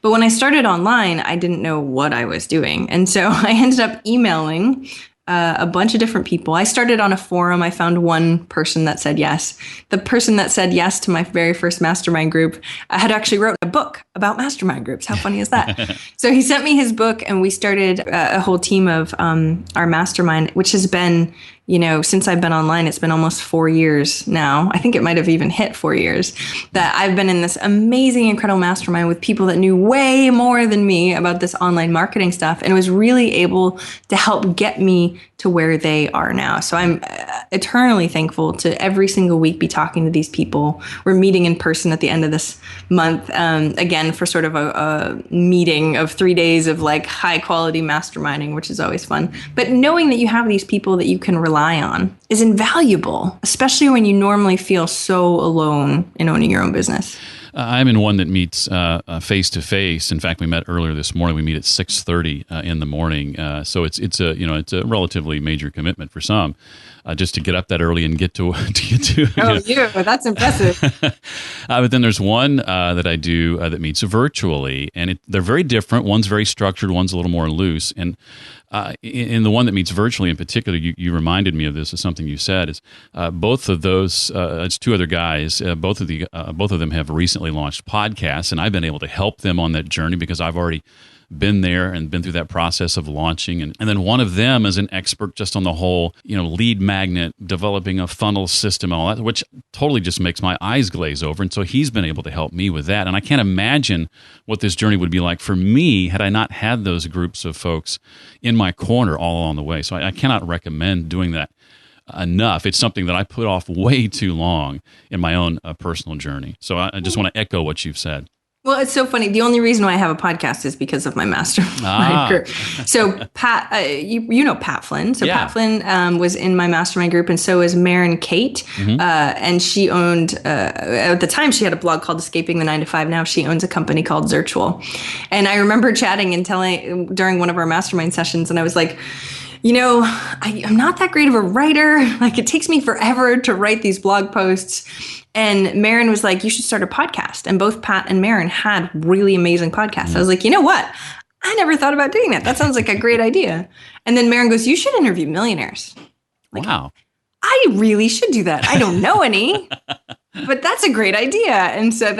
S3: But when I started online, I didn't know what I was doing. And so I ended up emailing a bunch of different people. I started on a forum. I found one person that said yes. The person that said yes to my very first mastermind group had actually wrote a book about mastermind groups. How funny is that? So he sent me his book, and we started a whole team of our mastermind, which has been, since I've been online, it's been almost 4 years now. I think it might have even hit 4 years that I've been in this amazing, incredible mastermind with people that knew way more than me about this online marketing stuff, and was really able to help get me to where they are now. So I'm eternally thankful to every single week be talking to these people. We're meeting in person at the end of this month, again, for sort of a meeting of 3 days of high quality masterminding, which is always fun. But knowing that you have these people that you can rely on is invaluable, especially when you normally feel so alone in owning your own business.
S1: I'm in one that meets face to face. In fact, we met earlier this morning. We meet at 6:30 in the morning. So it's a relatively major commitment for some, just to get up that early and get to
S3: that's impressive.
S1: But then there's one that I do that meets virtually, and they're very different. One's very structured. One's a little more loose. And in the one that meets virtually, in particular, you reminded me of this. Is something you said. Is both of those? It's 2 other guys. Both of them have recently launched podcasts, and I've been able to help them on that journey because I've already been there and been through that process of launching. And then one of them is an expert just on the whole, lead magnet, developing a funnel system, and all that, which totally just makes my eyes glaze over. And so he's been able to help me with that. And I can't imagine what this journey would be like for me had I not had those groups of folks in my corner all along the way. So I cannot recommend doing that enough. It's something that I put off way too long in my own personal journey. So I just want to echo what you've said.
S3: Well, it's so funny. The only reason why I have a podcast is because of my mastermind group. So Pat, you know Pat Flynn. So yeah. Pat Flynn was in my mastermind group, and so is Maren Kate. And she owned, at the time, she had a blog called Escaping the 9-to-5. Now she owns a company called Zirtual. And I remember chatting and telling during one of our mastermind sessions, and I was like, I'm not that great of a writer. It takes me forever to write these blog posts. And Maren was like, you should start a podcast. And both Pat and Maren had really amazing podcasts. I was like, you know what? I never thought about doing that. That sounds like a great idea. And then Maren goes, you should interview millionaires.
S1: Wow.
S3: I really should do that. I don't know any. But that's a great idea. And so in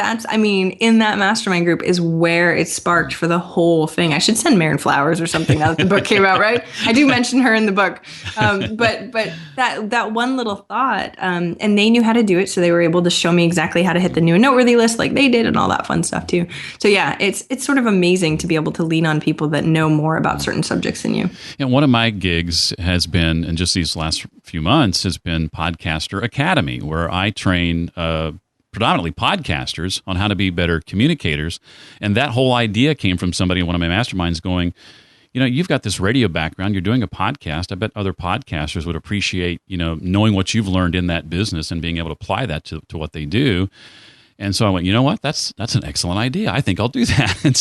S3: that mastermind group is where it sparked for the whole thing. I should send Marin flowers or something now that the book came out, right? I do mention her in the book. But that one little thought, and they knew how to do it. So they were able to show me exactly how to hit the new and noteworthy list like they did and all that fun stuff too. So yeah, it's sort of amazing to be able to lean on people that know more about certain subjects than you.
S1: And one of my gigs has been, in just these last few months, has been Podcaster Academy, where I train predominantly podcasters on how to be better communicators. And that whole idea came from somebody in one of my masterminds going, you've got this radio background, you're doing a podcast. I bet other podcasters would appreciate, knowing what you've learned in that business and being able to apply that to what they do. And so I went, you know what? That's an excellent idea. I think I'll do that.
S3: And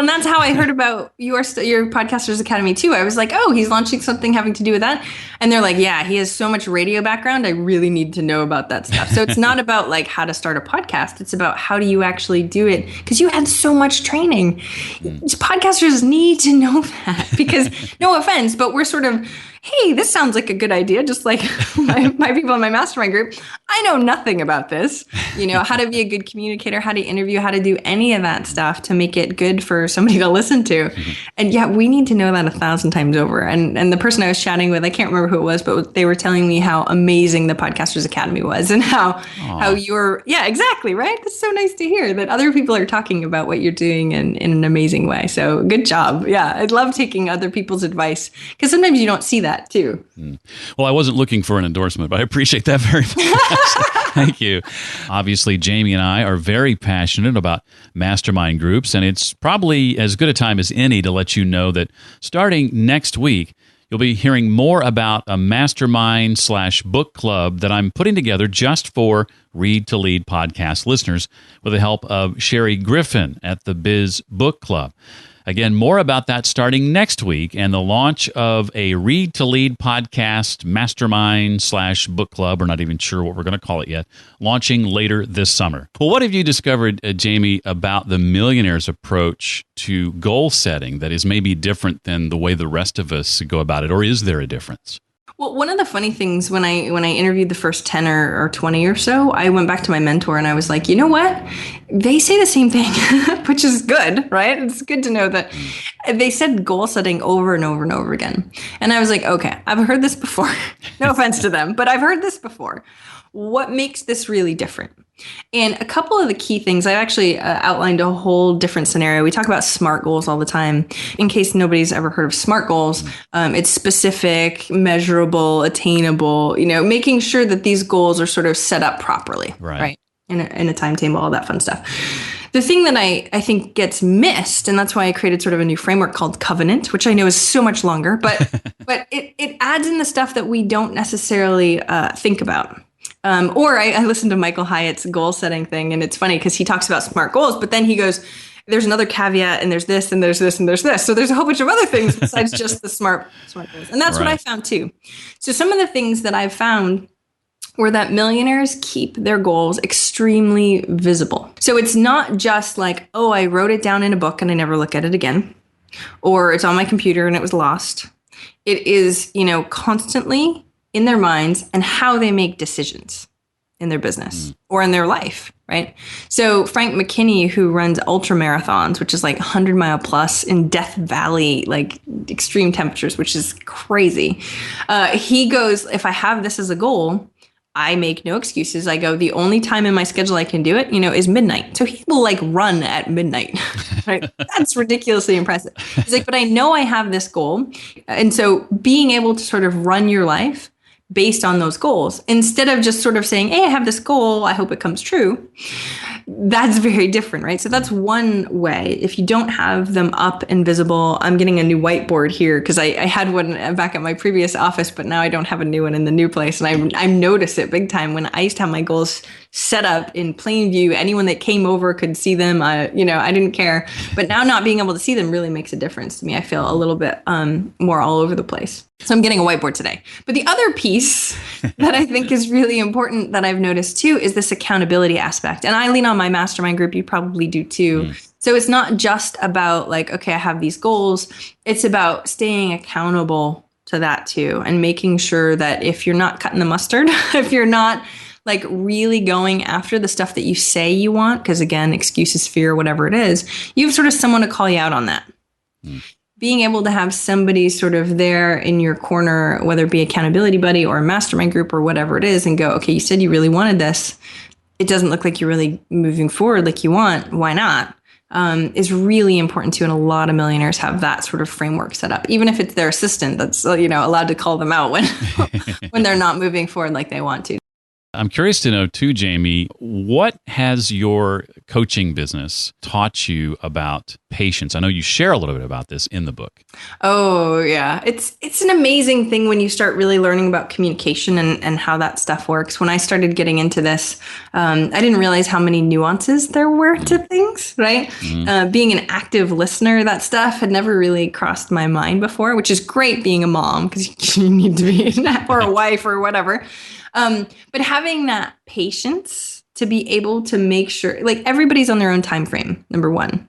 S3: that's how I heard about your Podcasters Academy too. I was like, oh, he's launching something having to do with that. And they're like, yeah, he has so much radio background. I really need to know about that stuff. So it's not about like how to start a podcast. It's about how do you actually do it? Because you had so much training. Podcasters need to know that because no offense, but we're sort of, hey, this sounds like a good idea. Just like my people in my mastermind group, I know nothing about this. How to be a good communicator, how to interview, how to do any of that stuff to make it good for somebody to listen to. And yeah, we need to know that 1,000 times over. And the person I was chatting with, I can't remember who it was, but they were telling me how amazing the Podcasters Academy was and how you're, yeah, exactly, right? That's so nice to hear that other people are talking about what you're doing in an amazing way. So good job. Yeah, I love taking other people's advice because sometimes you don't see that too.
S1: Well, I wasn't looking for an endorsement, but I appreciate that very much. Thank you. Obviously, Jaime and I are very passionate about mastermind groups, and it's probably as good a time as any to let you know that starting next week, you'll be hearing more about a mastermind/book club that I'm putting together just for Read to Lead podcast listeners with the help of Sherry Griffin at the Biz Book Club. Again, more about that starting next week and the launch of a Read to Lead podcast mastermind/book club. We're not even sure what we're going to call it yet, launching later this summer. Well, what have you discovered, Jaime, about the millionaire's approach to goal setting that is maybe different than the way the rest of us go about it, or is there a difference?
S3: Well, one of the funny things when I interviewed the first 10 or 20 or so, I went back to my mentor and I was like, you know what? They say the same thing, which is good, right? It's good to know that they said goal setting over and over and over again. And I was like, okay, I've heard this before. No offense to them, but I've heard this before. What makes this really different? And a couple of the key things, I actually outlined a whole different scenario. We talk about SMART goals all the time. In case nobody's ever heard of SMART goals, it's specific, measurable, attainable, making sure that these goals are sort of set up properly, right? In a timetable, all that fun stuff. The thing that I think gets missed, and that's why I created sort of a new framework called Covenant, which I know is so much longer, but it adds in the stuff that we don't necessarily think about. Or I listened to Michael Hyatt's goal setting thing, and it's funny because he talks about SMART goals, but then he goes, there's another caveat, and there's this, and there's this, and there's this. So there's a whole bunch of other things besides just the SMART goals. And that's what I found too. So some of the things that I've found were that millionaires keep their goals extremely visible. So it's not just like, oh, I wrote it down in a book and I never look at it again, or it's on my computer and it was lost. It is, constantly in their minds and how they make decisions in their business or in their life, right? So Frank McKinney, who runs ultra marathons, which is like 100-mile plus in Death Valley, like extreme temperatures, which is crazy. He goes, if I have this as a goal, I make no excuses. I go, the only time in my schedule I can do it, is midnight. So he will run at midnight, right? That's ridiculously impressive. He's like, but I know I have this goal. And so being able to sort of run your life based on those goals, instead of just sort of saying, hey, I have this goal, I hope it comes true. That's very different, right? So that's one way. If you don't have them up and visible, I'm getting a new whiteboard here because I had one back at my previous office, but now I don't have a new one in the new place. And I noticed it big time when I used to have my goals set up in plain view. Anyone that came over could see them. I didn't care. But now not being able to see them really makes a difference to me. I feel a little bit more all over the place. So I'm getting a whiteboard today. But the other piece that I think is really important that I've noticed too is this accountability aspect. And I lean on my mastermind group. You probably do too. So it's not just about okay, I have these goals. It's about staying accountable to that too and making sure that if you're not cutting the mustard, if you're not like really going after the stuff that you say you want, because again, excuses, fear, whatever it is, you have sort of someone to call you out on that. Being able to have somebody sort of there in your corner, whether it be accountability buddy or a mastermind group or whatever it is, and go, okay, you said you really wanted this. It doesn't look like you're really moving forward like you want. Why not? Is really important too. And a lot of millionaires have that sort of framework set up, even if it's their assistant that's, allowed to call them out when, when they're not moving forward like they want to.
S1: I'm curious to know too, Jaime, what has your coaching business taught you about patience? I know you share a little bit about this in the book.
S3: Oh, yeah. It's an amazing thing when you start really learning about communication and how that stuff works. When I started getting into this, I didn't realize how many nuances there were to things, right? Being an active listener, that stuff had never really crossed my mind before, which is great being a mom because you need to be, or a wife or whatever. But having that patience to be able to make sure, like everybody's on their own time frame, number one.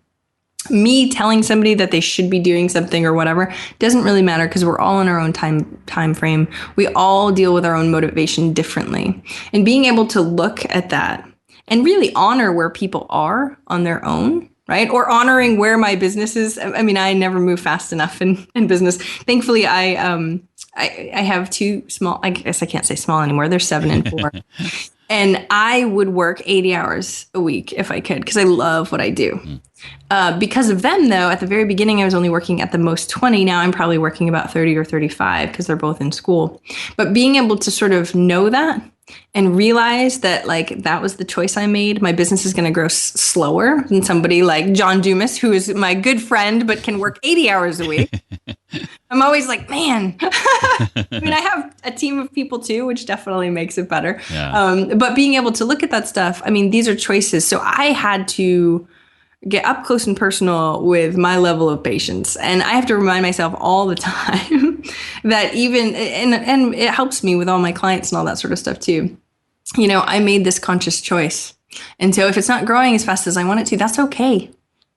S3: Me telling somebody that they should be doing something or whatever doesn't really matter because we're all in our own time frame. We all deal with our own motivation differently. And being able to look at that and really honor where people are on their own, right? Or honoring where my business is. I mean, I never move fast enough in business. Thankfully, I have two small, I guess I can't say small anymore. They're 7 and 4. And I would work 80 hours a week if I could, because I love what I do. Because of them, though, at the very beginning, I was only working at the most 20. Now I'm probably working about 30 or 35 because they're both in school. But being able to sort of know that and realize that, like, that was the choice I made. My business is going to grow slower than somebody like John Dumas, who is my good friend, but can work 80 hours a week. I'm always like, man, I mean, I have a team of people too, which definitely makes it better. Yeah. But being able to look at that stuff, I mean, these are choices. So I had to get up close and personal with my level of patience. And I have to remind myself all the time that even, and it helps me with all my clients and all that sort of stuff too. I made this conscious choice. And so if it's not growing as fast as I want it to, that's okay.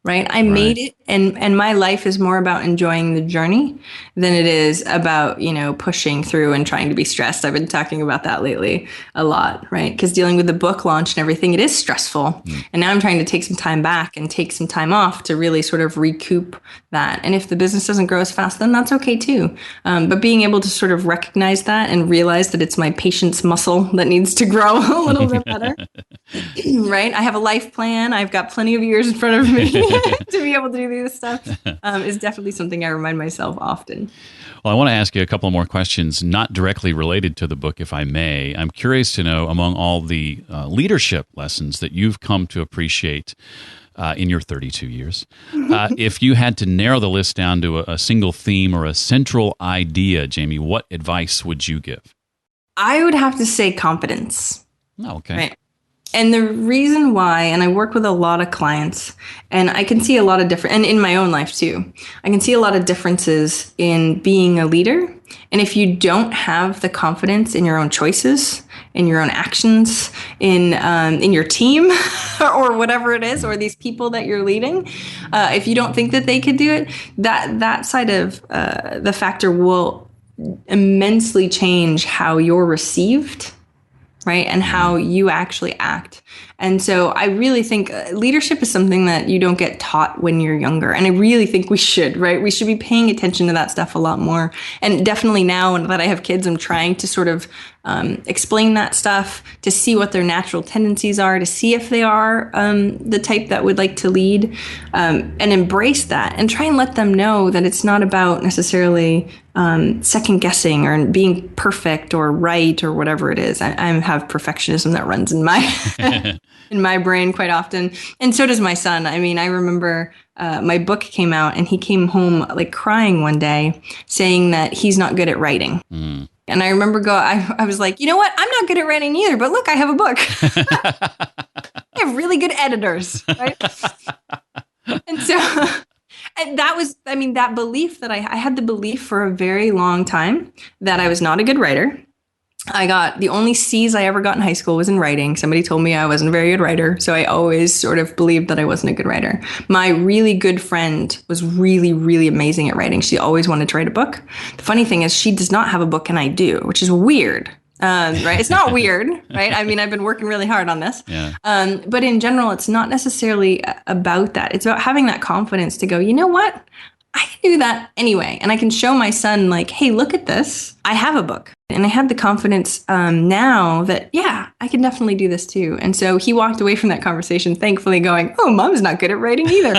S3: Right. I made it. And my life is more about enjoying the journey than it is about, pushing through and trying to be stressed. I've been talking about that lately a lot. Right. Because dealing with the book launch and everything, it is stressful. And now I'm trying to take some time back and take some time off to really sort of recoup that. And if the business doesn't grow as fast, then that's okay too. But being able to sort of recognize that and realize that it's my patience muscle that needs to grow a little bit better. Right. I have a life plan. I've got plenty of years in front of me to be able to do this stuff is definitely something I remind myself often.
S1: Well, I want to ask you a couple more questions, not directly related to the book, if I may. I'm curious to know, among all the leadership lessons that you've come to appreciate in your 32 years, if you had to narrow the list down to a single theme or a central idea, Jaime, what advice would you give?
S3: I would have to say confidence.
S1: Oh, okay.
S3: Right. And the reason why, and I work with a lot of clients, and I can see a lot of different, and in my own life too, I can see a lot of differences in being a leader. And if you don't have the confidence in your own choices, in your own actions, in your team, or whatever it is, or these people that you're leading, if you don't think that they could do it, that side of the factor will immensely change how you're received. Right. And how you actually act. And so I really think leadership is something that you don't get taught when you're younger. And I really think we should, right? We should be paying attention to that stuff a lot more. And definitely now that I have kids, I'm trying to sort of explain that stuff, to see what their natural tendencies are, to see if they are the type that would like to lead, and embrace that and try and let them know that it's not about necessarily second guessing or being perfect or right or whatever it is. I have perfectionism that runs in my in my brain quite often. And so does my son. I mean, I remember my book came out and he came home like crying one day saying that he's not good at writing. And I remember I was like, you know what? I'm not good at writing either, but look, I have a book. I have really good editors, right? And so and that was, I mean, that belief that I had the belief for a very long time that I was not a good writer. I got the only C's I ever got in high school was in writing. Somebody told me I wasn't a very good writer. So I always sort of believed that I wasn't a good writer. My really good friend was really, really amazing at writing. She always wanted to write a book. The funny thing is she does not have a book and I do, which is weird. Right? It's not weird, right? I mean, I've been working really hard on this.
S1: Yeah.
S3: But in general, it's not necessarily about that. It's about having that confidence to go, you know what? I can do that anyway. And I can show my son, like, hey, look at this. I have a book. And I have the confidence now that, yeah, I can definitely do this too. And so he walked away from that conversation, thankfully going, oh, mom's not good at writing either.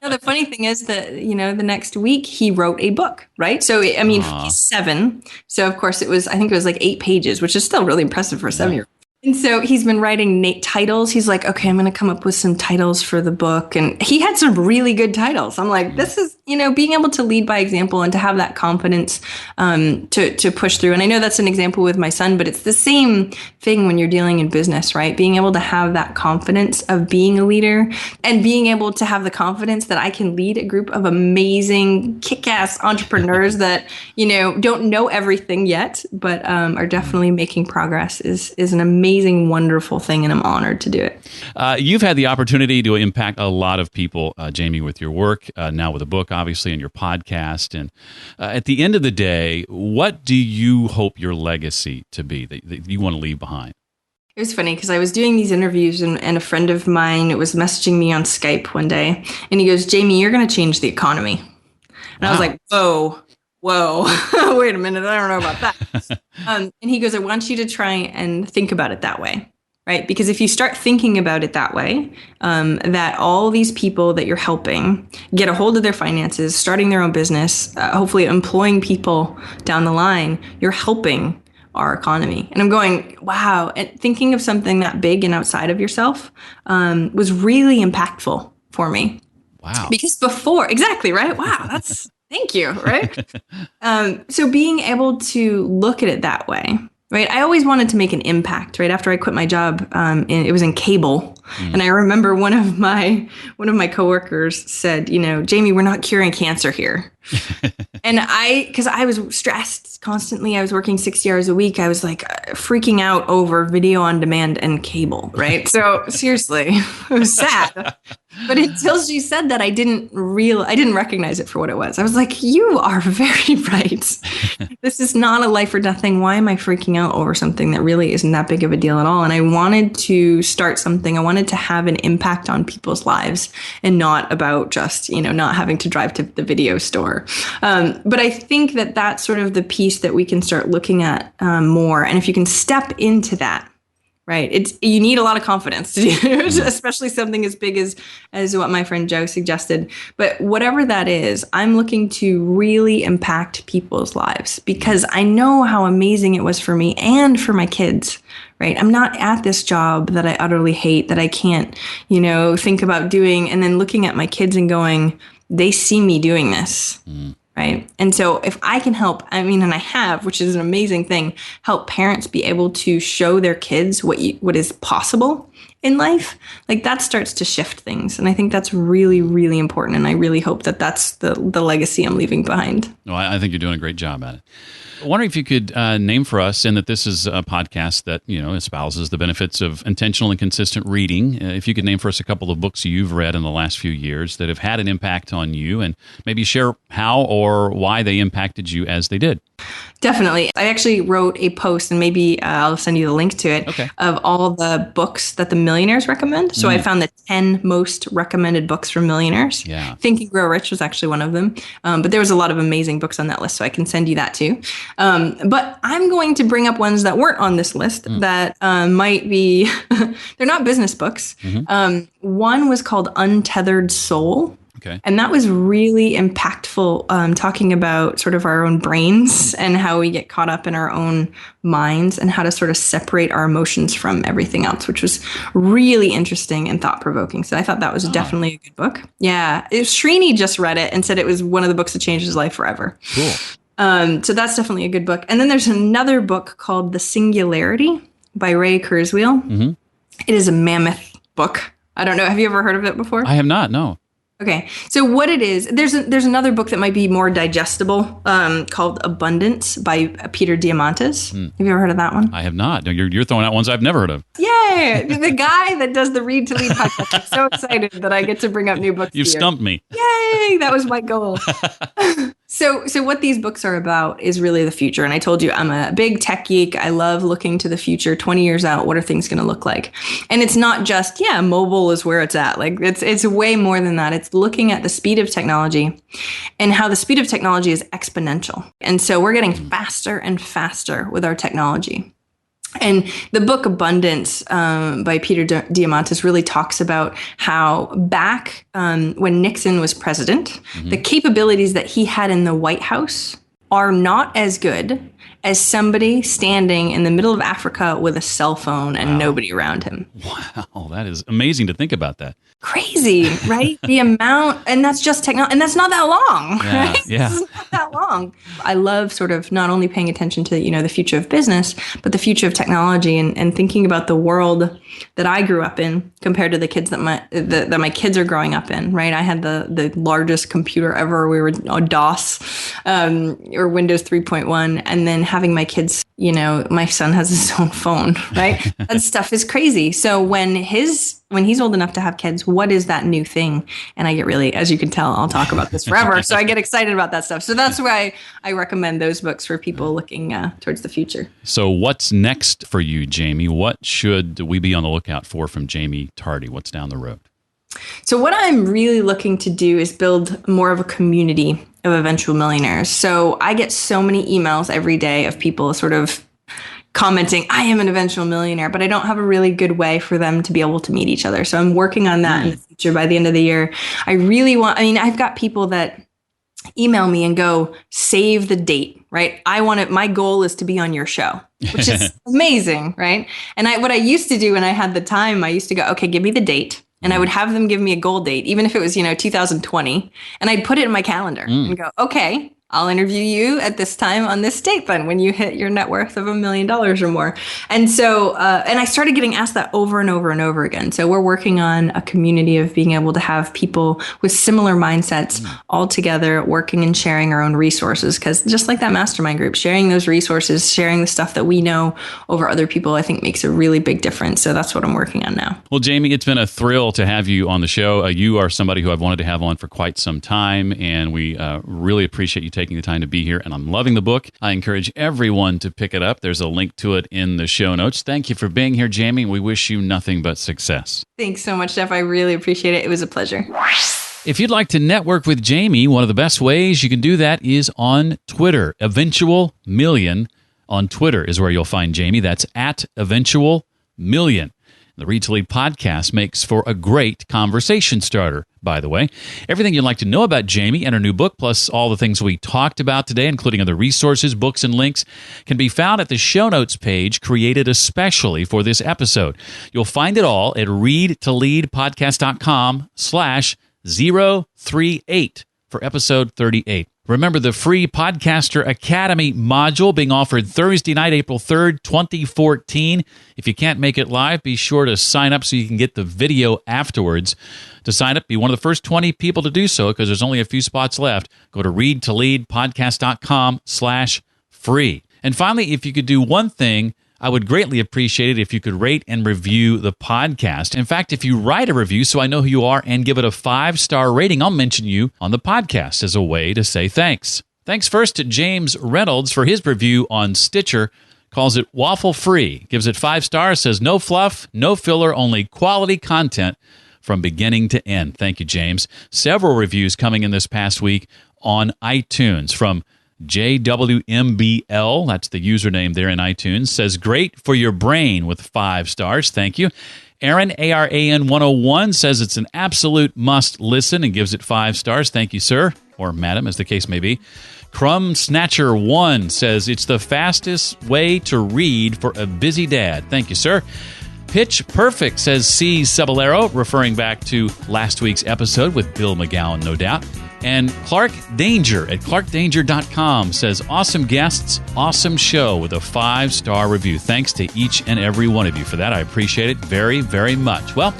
S3: Now, the funny thing is that, the next week he wrote a book, right? So, I mean, he's 7. So, of course, I think it was like 8 pages, which is still really impressive for a 7-year-old. And so he's been writing titles. He's like, okay, I'm going to come up with some titles for the book. And he had some really good titles. I'm like, this is, being able to lead by example and to have that confidence to push through. And I know that's an example with my son, but it's the same thing when you're dealing in business, right? Being able to have that confidence of being a leader and being able to have the confidence that I can lead a group of amazing, kick-ass entrepreneurs that, don't know everything yet, but are definitely making progress is an amazing, wonderful thing. And I'm honored to do it.
S1: You've had the opportunity to impact a lot of people, Jaime, with your work, now with a book, obviously, and your podcast. And at the end of the day, what do you hope your legacy to be that you want to leave behind?
S3: It was funny because I was doing these interviews and a friend of mine was messaging me on Skype one day. And he goes, Jaime, you're going to change the economy. And wow. I was like, whoa, wait a minute. I don't know about that. And he goes, I want you to try and think about it that way. Right? Because if you start thinking about it that way, that all these people that you're helping get a hold of their finances, starting their own business, hopefully employing people down the line, you're helping our economy. And I'm going, wow. And thinking of something that big and outside of yourself was really impactful for me.
S1: Wow.
S3: Because before, exactly, right? Wow, thank you, right? So being able to look at it that way, right? I always wanted to make an impact, right? After I quit my job, it was in cable. And I remember one of my coworkers said, Jaime, we're not curing cancer here. And because I was stressed constantly, I was working 60 hours a week. I was like freaking out over video on demand and cable, right? So seriously, it was sad. But until she said that, I didn't recognize it for what it was. I was like, you are very right. This is not a life or death thing. Why am I freaking out over something that really isn't that big of a deal at all? And I wanted to start something. I wanted to have an impact on people's lives and not about just, not having to drive to the video store. But I think that that's sort of the piece that we can start looking at more. And if you can step into that, right. You need a lot of confidence to do, especially something as big as what my friend Joe suggested. But whatever that is, I'm looking to really impact people's lives because I know how amazing it was for me and for my kids. Right. I'm not at this job that I utterly hate, that I can't, think about doing, and then looking at my kids and going, they see me doing this. Right. And so if I can help, and I have, which is an amazing thing, help parents be able to show their kids what is possible in life, like that starts to shift things. And I think that's really, really important. And I really hope that that's the legacy I'm leaving behind.
S1: Well, I think you're doing a great job at it. I wonder if you could name for us, and that this is a podcast that, espouses the benefits of intentional and consistent reading. If you could name for us a couple of books you've read in the last few years that have had an impact on you, and maybe share how or why they impacted you as they did.
S3: Definitely. I actually wrote a post, and maybe I'll send you the link to it, of all the books that the millionaires recommend. So I found the 10 most recommended books from millionaires.
S1: Yeah.
S3: Think and Grow Rich was actually one of them. But there was a lot of amazing books on that list, so I can send you that too. But I'm going to bring up ones that weren't on this list that might be, they're not business books. One was called Untethered Soul.
S1: Okay.
S3: And that was really impactful, talking about sort of our own brains and how we get caught up in our own minds and how to sort of separate our emotions from everything else, which was really interesting and thought-provoking. So I thought that was definitely a good book. Yeah. Srini just read it and said it was one of the books that changed his life forever.
S1: Cool.
S3: So that's definitely a good book. And then there's another book called The Singularity by Ray Kurzweil. It is a mammoth book. I don't know. Have you ever heard of it before?
S1: I have not, no.
S3: Okay. So what it is, there's another book that might be more digestible called Abundance by Peter Diamandis. Have you ever heard of that one?
S1: I have not. No, you're throwing out ones I've never heard of.
S3: Yay! The guy that does the Read to Lead podcast. I'm so excited that I get to bring up new books.
S1: You've stumped me.
S3: Yay! That was my goal. So what these books are about is really the future. And I told you, I'm a big tech geek. I love looking to the future, 20 years out. What are things going to look like? And it's not just, mobile is where it's at. Like it's way more than that. It's looking at the speed of technology and how the speed of technology is exponential. And so we're getting faster and faster with our technology. And the book Abundance by Peter Diamandis really talks about how back when Nixon was president, the capabilities that he had in the White House are not as good as somebody standing in the middle of Africa with a cell phone and nobody around him.
S1: Wow, that is amazing to think about that.
S3: Crazy, right? The amount, and that's just technology, and that's not that long, right?
S1: Yeah.
S3: It's not that long. I love sort of not only paying attention to, the future of business, but the future of technology and thinking about the world that I grew up in compared to the kids that my kids are growing up in, right? I had the largest computer ever. We were DOS or Windows 3.1, and then having my kids, my son has his own phone, right? That stuff is crazy. So when he's old enough to have kids, what is that new thing? And I get really, as you can tell, I'll talk about this forever. So I get excited about that stuff. So that's why I recommend those books for people looking towards the future.
S1: So what's next for you, Jaime? What should we be on the lookout for from Jaime Tardy? What's down the road?
S3: So what I'm really looking to do is build more of a community of eventual millionaires. So I get so many emails every day of people sort of commenting, I am an eventual millionaire, but I don't have a really good way for them to be able to meet each other. So I'm working on that in the future by the end of the year. I've got people that email me and go, save the date, right? My goal is to be on your show, which is amazing, right? And what I used to do when I had the time, I used to go, okay, give me the date. And I would have them give me a goal date, even if it was, 2020. And I'd put it in my calendar and go, okay, I'll interview you at this time on this date then when you hit your net worth of $1 million or more. And so, and I started getting asked that over and over and over again. So we're working on a community of being able to have people with similar mindsets all together working and sharing our own resources. Because just like that mastermind group, sharing those resources, sharing the stuff that we know over other people, I think makes a really big difference. So that's what I'm working on now.
S1: Well, Jaime, it's been a thrill to have you on the show. You are somebody who I've wanted to have on for quite some time, and we really appreciate you taking the time to be here, and I'm loving the book. I encourage everyone to pick it up. There's a link to it in the show notes. Thank you for being here, Jaime. We wish you nothing but success.
S3: Thanks so much, Jeff. I really appreciate it. It was a pleasure.
S1: If you'd like to network with Jaime, one of the best ways you can do that is on Twitter. Eventual Million on Twitter is where you'll find Jaime. That's at Eventual Million. The Read to Lead podcast makes for a great conversation starter, by the way. Everything you'd like to know about Jaime and her new book, plus all the things we talked about today, including other resources, books, and links, can be found at the show notes page created especially for this episode. You'll find it all at readtoleadpodcast.com/038 for episode 38. Remember the free Podcaster Academy module being offered Thursday night, April 3rd, 2014. If you can't make it live, be sure to sign up so you can get the video afterwards. To sign up, be one of the first 20 people to do so because there's only a few spots left. Go to readtoleadpodcast.com/free. And finally, if you could do one thing, I would greatly appreciate it if you could rate and review the podcast. In fact, if you write a review so I know who you are and give it a 5-star rating, I'll mention you on the podcast as a way to say thanks. Thanks first to James Reynolds for his review on Stitcher. Calls it waffle free. Gives it 5 stars, says no fluff, no filler, only quality content from beginning to end. Thank you, James. Several reviews coming in this past week on iTunes from JWMBL, that's the username there in iTunes, says, great for your brain with 5 stars. Thank you. Aaron, ARAN 101, says it's an absolute must listen and gives it 5 stars. Thank you, sir, or madam, as the case may be. Crumb Snatcher 1 says it's the fastest way to read for a busy dad. Thank you, sir. Pitch Perfect says C. Ceballero, referring back to last week's episode with Bill McGowan, no doubt. And Clark Danger at clarkdanger.com says, awesome guests, awesome show with a 5-star review. Thanks to each and every one of you for that. I appreciate it very, very much. Well,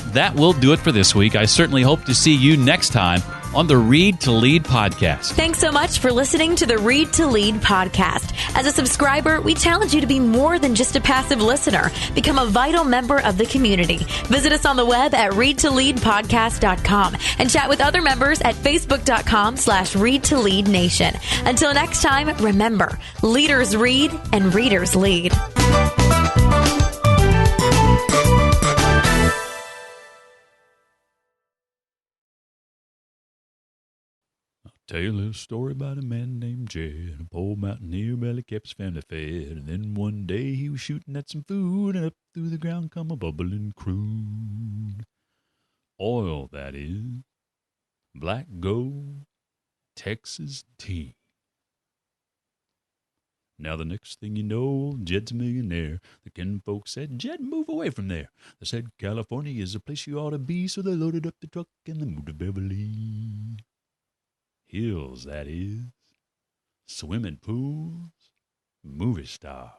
S1: that will do it for this week. I certainly hope to see you next time on the Read to Lead podcast.
S4: Thanks so much for listening to the Read to Lead podcast. As a subscriber, we challenge you to be more than just a passive listener. Become a vital member of the community. Visit us on the web at readtoleadpodcast.com and chat with other members at facebook.com/readtoleadnation. Until next time, remember, leaders read and readers lead.
S1: Tell you a little story about a man named Jed. A poor mountaineer barely kept his family fed. And then one day he was shooting at some food, and up through the ground come a bubbling crude. Oil, that is. Black gold. Texas tea. Now the next thing you know, Jed's a millionaire. The kinfolk said, Jed, move away from there. They said, California is the place you ought to be, so they loaded up the truck and they moved to Beverly Hills, that is. Swimming pools, movie stars.